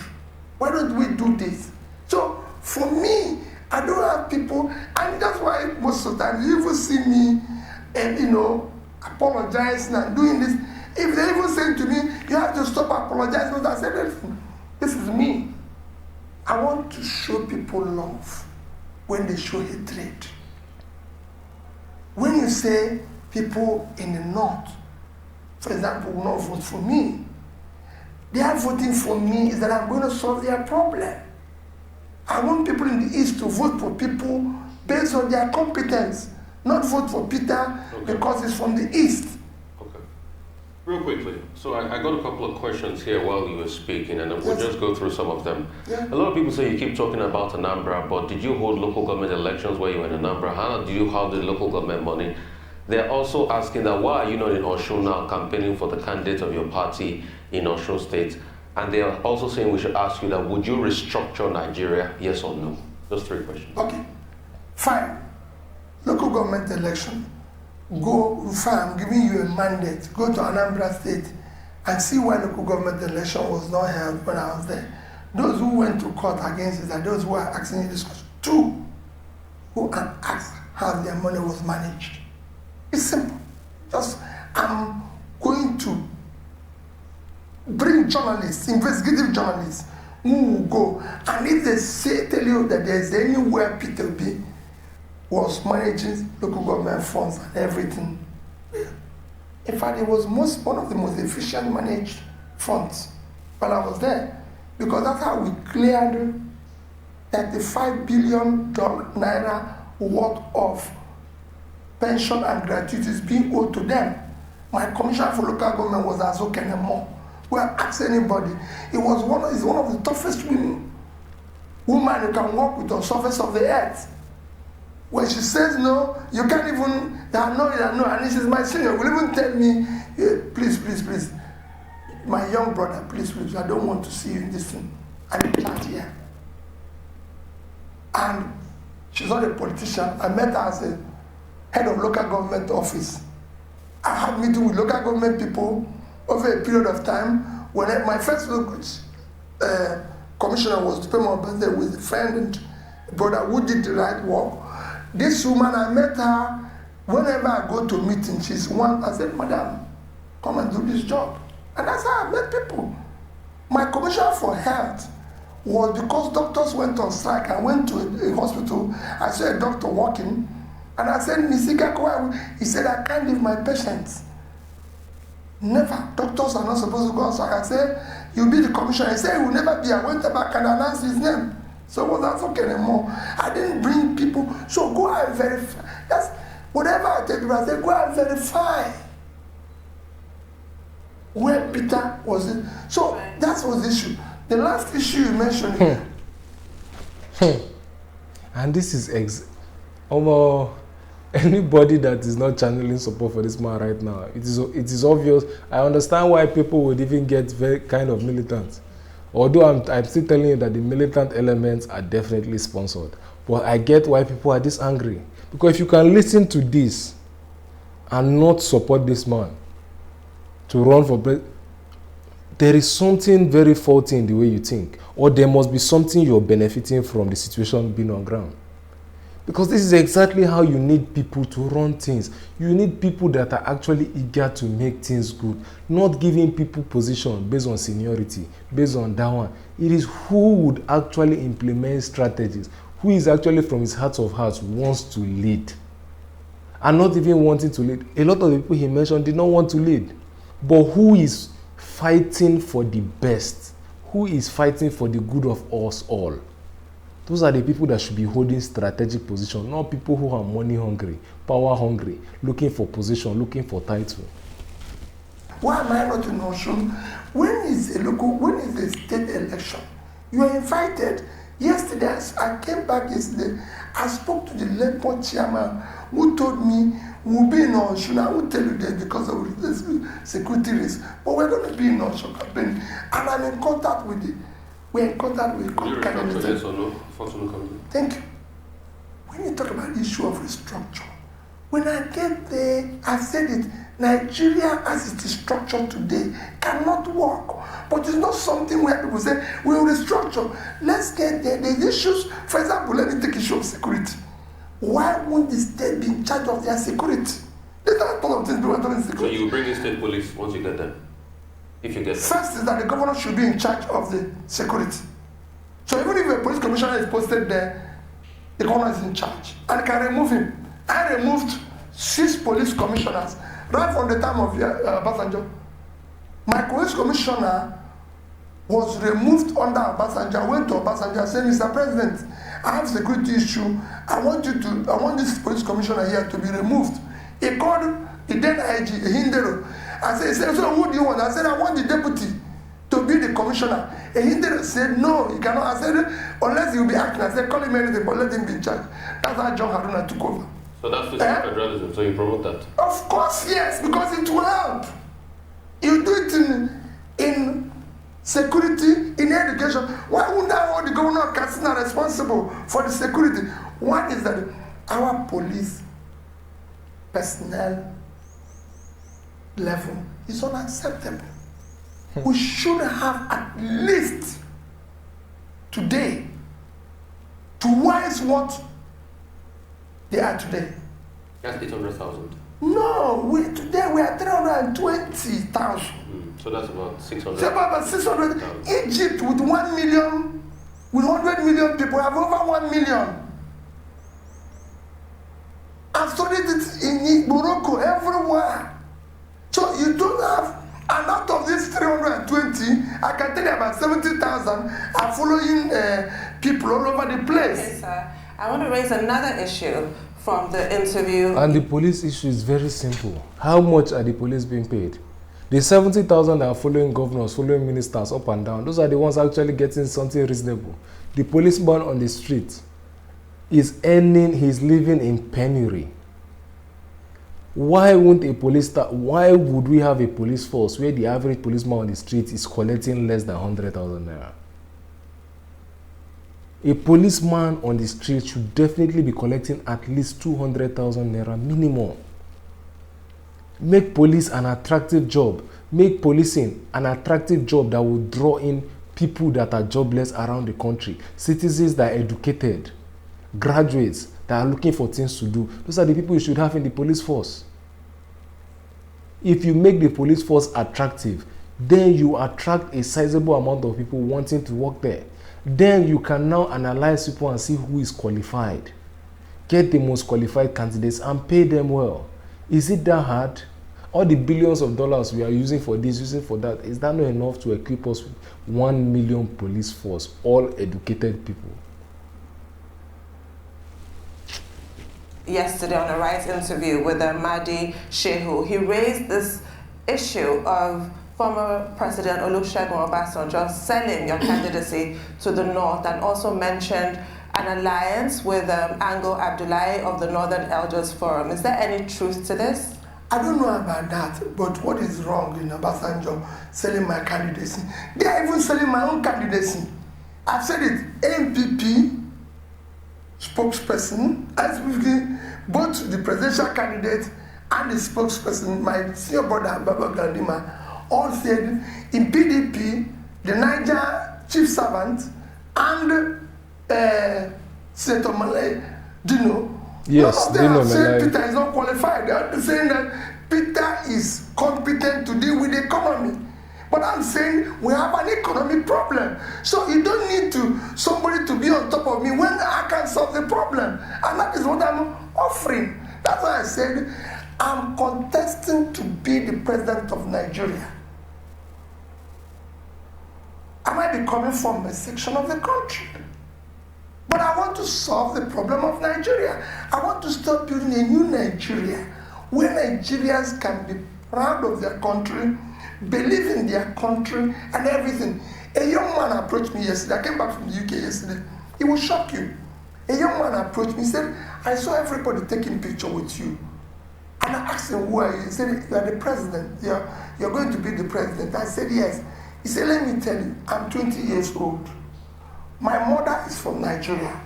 Why don't we do this? So for me, I don't have people, and that's why most of the time you even see me, apologizing and doing this. If they even say to me, you have to stop apologizing, I say, listen, this is me. I want to show people love when they show hatred. When you say people in the north, for example, will not vote for me, they are voting for me is that I'm going to solve their problem. I want people in the east to vote for people based on their competence, not vote for Peter because he's from the east. Okay. Real quickly, so I got a couple of questions here while you were speaking, and we'll just go through some of them. Yeah. A lot of people say you keep talking about Anambra, but did you hold local government elections where you were in Anambra? How do you hold the local government money? They're also asking that why are you not in Osun now campaigning for the candidate of your party in Osun State? And they are also saying we should ask you that would you restructure Nigeria, yes or no? Those three questions. Okay, fine. Local government election. Go, fine, I'm giving you a mandate. Go to Anambra State and see why local government election was not held when I was there. Those who went to court against it are those who are asking you this question. Two, who asked how their money was managed. It's simple. Just, I'm going to bring journalists, investigative journalists, who will go, and if they tell you that there's anywhere Peter Obi was managing local government funds and everything, in fact, it was one of the most efficient managed funds while I was there, because that's how we cleared $35 billion naira worth of pension and gratuities being owed to them. My commissioner for local government was Azoke Nemo. We ask anybody. It's one of the toughest women you can work with on the surface of the earth. When she says no, you can't even, no, and this is my senior, will even tell me, please, my young brother, please, I don't want to see you in this thing. I need chat here. And she's not a politician. I met her as a head of local government office. I had meeting with local government people over a period of time. When my first commissioner was to pay my birthday with a friend and brother who did the right work. This woman, I met her whenever I go to meeting. She's one. I said, Madam, come and do this job. And that's how I met people. My commissioner for health was because doctors went on strike. I went to a hospital. I saw a doctor walking. And I said, he said, I can't leave my patients. Never. Doctors are not supposed to go on strike. I said, you'll be the commissioner. He said, he will never be. I went back and announced his name. So well, that's okay anymore. I didn't bring people. So go and verify. That's whatever I tell you, I say, go and verify where Peter was in. So that was the issue. The last issue you mentioned. And this is anybody that is not channeling support for this man right now, it is obvious. I understand why people would even get very kind of militant. Although I'm still telling you that the militant elements are definitely sponsored. But I get why people are this angry. Because if you can listen to this and not support this man to run for president, there is something very faulty in the way you think. Or there must be something you're benefiting from the situation being on ground. Because this is exactly how you need people to run things. You need people that are actually eager to make things good, not giving people position based on seniority, based on that one. It is who would actually implement strategies, who is actually from his heart of hearts wants to lead, and not even wanting to lead. A lot of the people he mentioned did not want to lead, but who is fighting for the best, who is fighting for the good of us all. Those are the people that should be holding strategic position, not people who are money hungry, power hungry, looking for position, looking for title. Why am I not in Osun? When is a state election? You are invited. Yesterday, I came back yesterday, I spoke to the Labour chairman who told me we'll be in Osun. I won't tell you that because of the security risk, but we're going to be in Osun campaign. And I'm in contact with we're in contact with candidates. Yes or no? Thank you. When you talk about the issue of restructure, when I get there, I said it, Nigeria as it is structured today cannot work. But it's not something where people say, we will restructure. Let's get there. There's issues. For example, let me take issue of security. Why won't the state be in charge of their security? There's not a lot of things people are doing in security. So you bring in state police once you get there? If you get there? First is that the governor should be in charge of the security. So even if a police commissioner is posted there, the governor is in charge. And can remove him. I removed 6 police commissioners right from the time of Obasanjo. My police commissioner was removed under Obasanjo. I went to Obasanjo and said, Mr. President, I have security issue. I want this police commissioner here to be removed. He called the then IG, Hindero. He said, so who do you want? I said, I want the deputy to be the commissioner. Hindero said, no, he cannot. I said, unless he will be acting. I said, call him anything, but let him be in charge. That's how John Haruna took over. So that's the federalism, so you promote that? Of course, yes, because it will help. You do it in security, in education. Why wouldn't I hold the governor of Katsina responsible for the security? One is that our police personnel level is unacceptable. We should have at least today twice what they are today. That's 800,000. No, today we are 320,000. So that's about 600. So about 600. Egypt with 1 million, with 100 million people have over 1 million. I've studied it in Morocco, everywhere. So you don't have, and out of these 320, I can tell you about 70,000 are following people all over the place. Okay, sir. I want to raise another issue from the interview. And the police issue is very simple. How much are the police being paid? The 70,000 that are following governors, following ministers up and down, those are the ones actually getting something reasonable. The policeman on the street is earning, he's living in penury. Why would we have a police force where the average policeman on the street is collecting less than 100,000 naira? A policeman on the street should definitely be collecting at least 200,000 naira minimum. Make police an attractive job. Make policing an attractive job that will draw in people that are jobless around the country. Citizens that are educated. Graduates that are looking for things to do. Those are the people you should have in the police force. If you make the police force attractive, then you attract a sizable amount of people wanting to work there. Then you can now analyze people and see who is qualified. Get the most qualified candidates and pay them well. Is it that hard? All the billions of dollars we are using for this, using for that, is that not enough to equip us with 1 million police force, all educated people? Yesterday on a Rights interview with Mahdi Shehu, he raised this issue of former President Olusegun Obasanjo selling your candidacy to the North, and also mentioned an alliance with Ango Abdullahi of the Northern Elders Forum. Is there any truth to this? I don't know about that, but what is wrong in Obasanjo selling my candidacy? They are even selling my own candidacy. I've said it, NPP spokesperson, as both the presidential candidate and the spokesperson, my senior brother Baba Gandima, all said in PDP, the Niger chief servant and Senator Malay Dino, yes, none of them have said Malay. Peter is not qualified. They are saying that Peter is competent to deal with the economy. But I'm saying we have an economic problem. So you don't need somebody to be on top of me when I can solve the problem. And that is what I'm offering. That's why I said I'm contesting to be the president of Nigeria. I might be coming from a section of the country, but I want to solve the problem of Nigeria. I want to start building a new Nigeria where Nigerians can be proud of their country, believe in their country and everything. A young man approached me yesterday. I came back from the UK yesterday. It will shock you. A young man approached me, he said, I saw everybody taking picture with you. And I asked him, who are you? He said, you are the president. You're going to be the president. I said, yes. He said, let me tell you, I'm 20 years old. My mother is from Nigeria.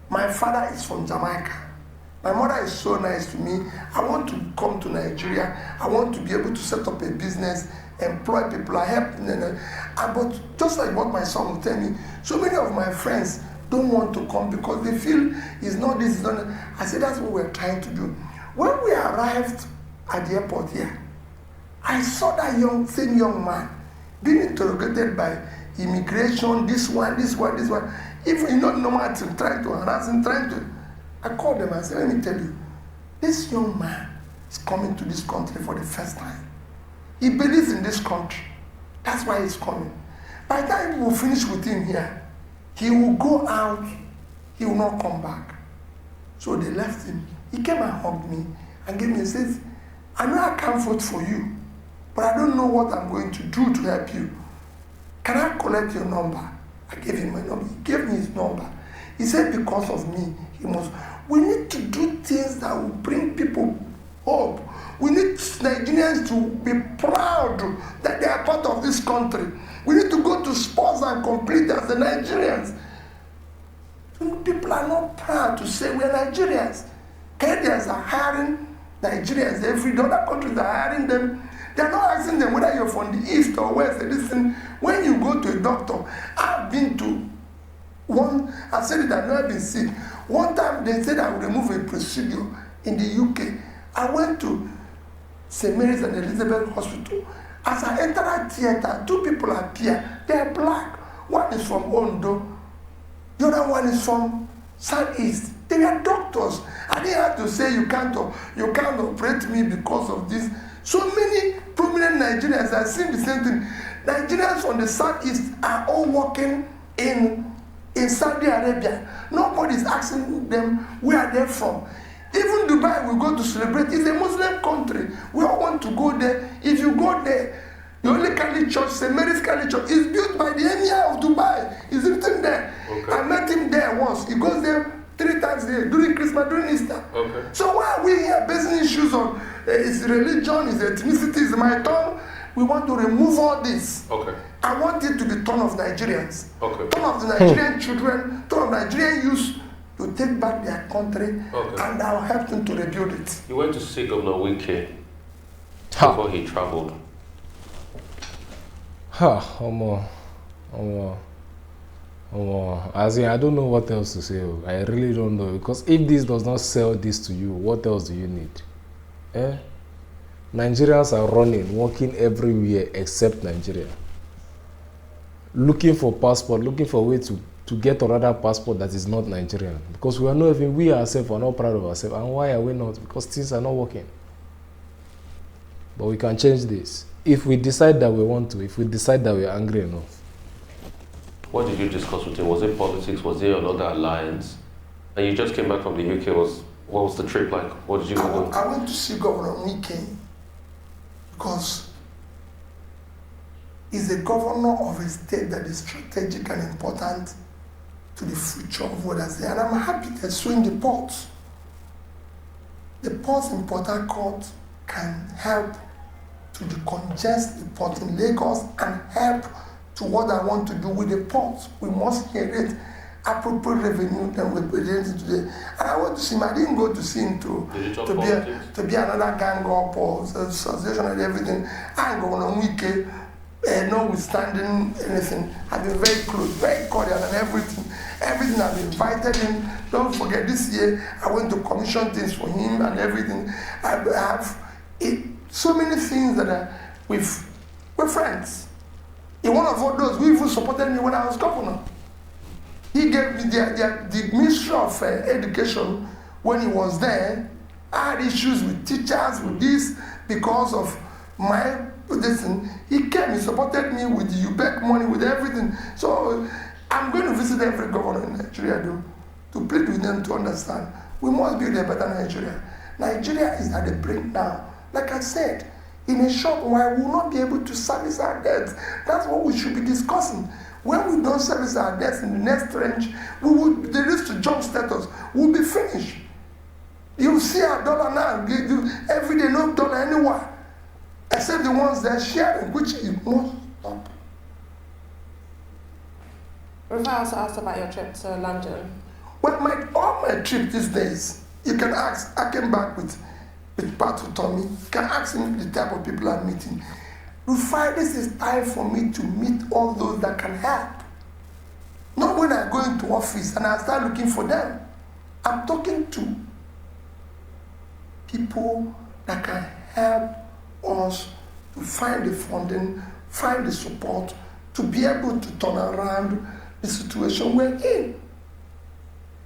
My father is from Jamaica. My mother is so nice to me. I want to come to Nigeria. I want to be able to set up a business, employ people, I help them. But just like what my son will tell me, so many of my friends don't want to come because they feel it's not this, it's not that. I said, that's what we're trying to do. When we arrived at the airport here, I saw that same young man being interrogated by immigration, this one. Even not normal thing, trying to harass him, I called them and said, let me tell you, this young man is coming to this country for the first time. He believes in this country. That's why he's coming. By the time we will finish with him here, he will go out, he will not come back. So they left him. He came and hugged me and gave me and says, I know I can't vote for you, but I don't know what I'm going to do to help you. Can I collect your number? I gave him my number. He gave me his number. He said, because of me, we need to do things that will bring people hope. We need Nigerians to be proud that they are part of this country. We need to go to sports and compete as the Nigerians. People are not proud to say we are Nigerians. Kenyans are hiring Nigerians every day. Other countries are hiring them. They are not asking them whether you're from the east or west. Listen, when you go to a doctor, I've been to one, I said it, I've never been sick. One time they said I would remove a procedure in the UK. I went to St. Mary's and Elizabeth Hospital. As I entered that theater, two people appear. They are black. One is from Ondo. The other one is from Southeast. They are doctors. I didn't have to say you can't operate me because of this. So many prominent Nigerians are saying the same thing. Nigerians from the Southeast are all working in Saudi Arabia. Nobody is asking them where they're from. Even Dubai, we go to celebrate. It's a Muslim country. We all want to go there. If you go there, the only Catholic church, St. Mary's Catholic Church, is built by the Emir of Dubai. It's written there. Okay. I met him there once. He goes there 3 times a year, during Christmas, during Easter. Okay. So why are we here basing issues on his religion, his ethnicity, his my tongue? We want to remove all this. Okay. I want it to be turn of Nigerians. Okay. Turn of the Nigerian children, turn of Nigerian youth to take back their country, and I'll help them to rebuild it. You went to see Governor Wike before he traveled. As in, I don't know what else to say. I really don't know, because if this does not sell this to you, what else do you need? Nigerians are running, working everywhere except Nigeria, looking for passport, looking for a way to get another passport that is not Nigerian, because we ourselves are not proud of ourselves. And why are we not? Because things are not working. But we can change this if we decide that we want to, if we decide that we are angry enough. What did you discuss with him? Was it politics? Was there another alliance? And you just came back from the UK. What was the trip like? What did you do? I went to see Governor Wike because he's the governor of a state that is strategic and important to the future of what is there. And I'm happy they're showing the ports. The ports in Port Harcourt can help to decongest the port in Lagos and help to what I want to do with the ports. We must generate appropriate revenue that we're presenting today. And I went to see him. I didn't go to see him to be another gang up or association and everything. I'm going on Wike, notwithstanding anything. I've been very close, very cordial and everything. Everything I've invited him. Don't forget, this year I went to commission things for him and everything. I have so many things that we're friends. In one of all those, who even supported me when I was governor. He gave me the Ministry of Education when he was there. I had issues with teachers, with this, because of my position. He came, he supported me with the UBEC money, with everything. So I'm going to visit every governor in Nigeria to plead with them to understand. We must build a better Nigeria. Nigeria is at the brink now. Like I said, in a short while, we will not be able to service our debts. That's what we should be discussing. When we don't service our debts in the next range, the risk to jump status will be finished. You see our dollar now, every day no dollar anywhere, except the ones they're sharing, which is must stop. Rufa also asked about your trip to London. Well, all my trip these days, you can ask, I came back with Pat Tommy, you can ask him the type of people I'm meeting. Rufa, this is time for me to meet all those that can help. Not when I go into office and I start looking for them. I'm talking to people that can help us to find the funding, find the support, to be able to turn around the situation we're in.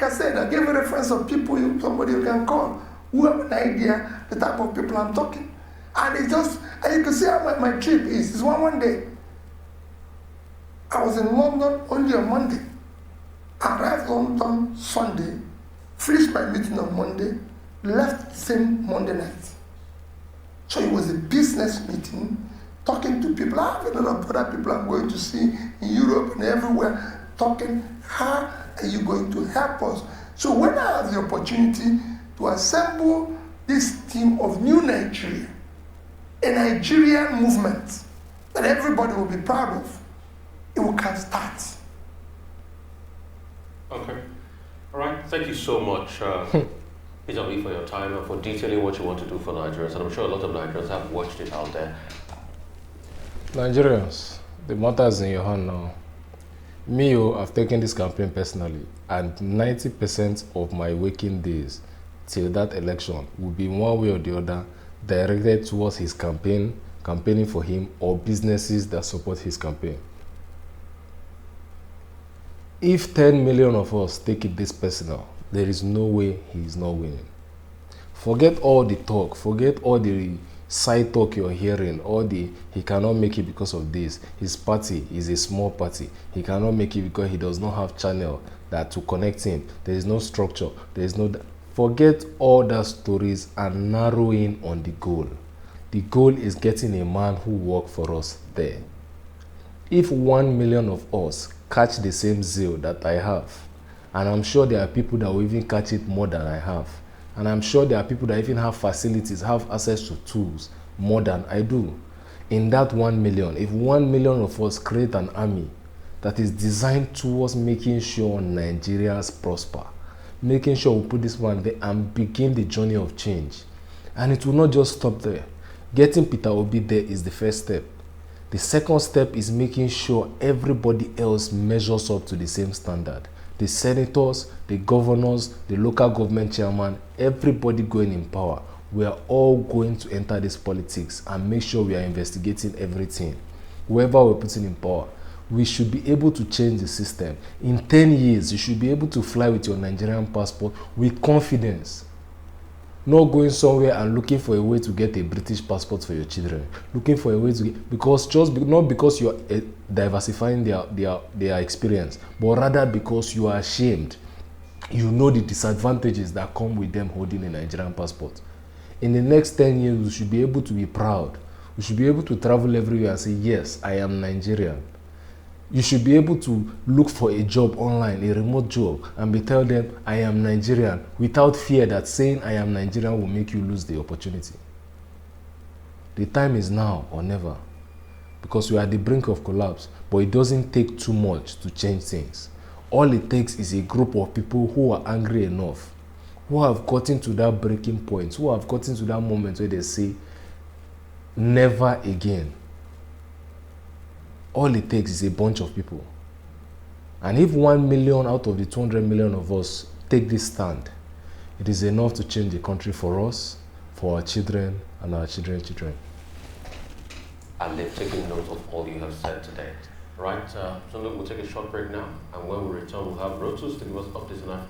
Like I said, I gave a reference of people, somebody you can call, who have an idea, the type of people I'm talking. And it's just, and you can see how my trip is. It's one day. I was in London only on Monday. I arrived London Sunday, finished my meeting on Monday, left the same Monday night. So it was a business meeting, talking to people. I have a lot of other people I'm going to see in Europe and everywhere, talking, how are you going to help us? So when I have the opportunity to assemble this team of New Nigeria, a Nigerian movement that everybody will be proud of, it will can start. Okay. All right. Thank you so much, Peter Obi, for your time and for detailing what you want to do for Nigerians. And I'm sure a lot of Nigerians have watched it out there. Nigerians, the matter is in your hand now. I've taken this campaign personally, and 90% of my waking days till that election will be one way or the other directed towards his campaigning for him, or businesses that support his campaign. If 10 million of us take it this personal, there is no way he is not winning. Forget all the talk, forget all the side talk you're hearing, he cannot make it because of this. His party is a small party. He cannot make it because he does not have channel that to connect him. There is no structure. There is no. Forget all the stories and narrow in on the goal. The goal is getting a man who works for us there. If 1 million of us catch the same zeal that I have, and I'm sure there are people that will even catch it more than I have, and I'm sure there are people that even have facilities, have access to tools more than I do. In that 1 million, if 1 million of us create an army that is designed towards making sure Nigerians prosper, making sure we put this one there and begin the journey of change. And it will not just stop there. Getting Peter Obi there is the first step. The second step is making sure everybody else measures up to the same standard. The senators, the governors, the local government chairman, everybody going in power. We are all going to enter this politics and make sure we are investigating everything. Whoever we're putting in power, we should be able to change the system. In 10 years, you should be able to fly with your Nigerian passport with confidence. Not going somewhere and looking for a way to get a British passport for your children. Looking for a way to get, not because you are diversifying their experience, but rather because you are ashamed. You know the disadvantages that come with them holding a Nigerian passport. In the next 10 years, we should be able to be proud. We should be able to travel everywhere and say, yes, I am Nigerian. You should be able to look for a job online, a remote job, and tell them, I am Nigerian, without fear that saying I am Nigerian will make you lose the opportunity. The time is now or never, because we are at the brink of collapse, but it doesn't take too much to change things. All it takes is a group of people who are angry enough, who have gotten to that breaking point, who have gotten to that moment where they say, never again. All it takes is a bunch of people. And if 1 million out of the 200 million of us take this stand, it is enough to change the country for us, for our children, and our children's children. And they've taken note of all you have said today. Right, so look, we'll take a short break now. And when we return, we'll have Rotus to give us updates on Africa.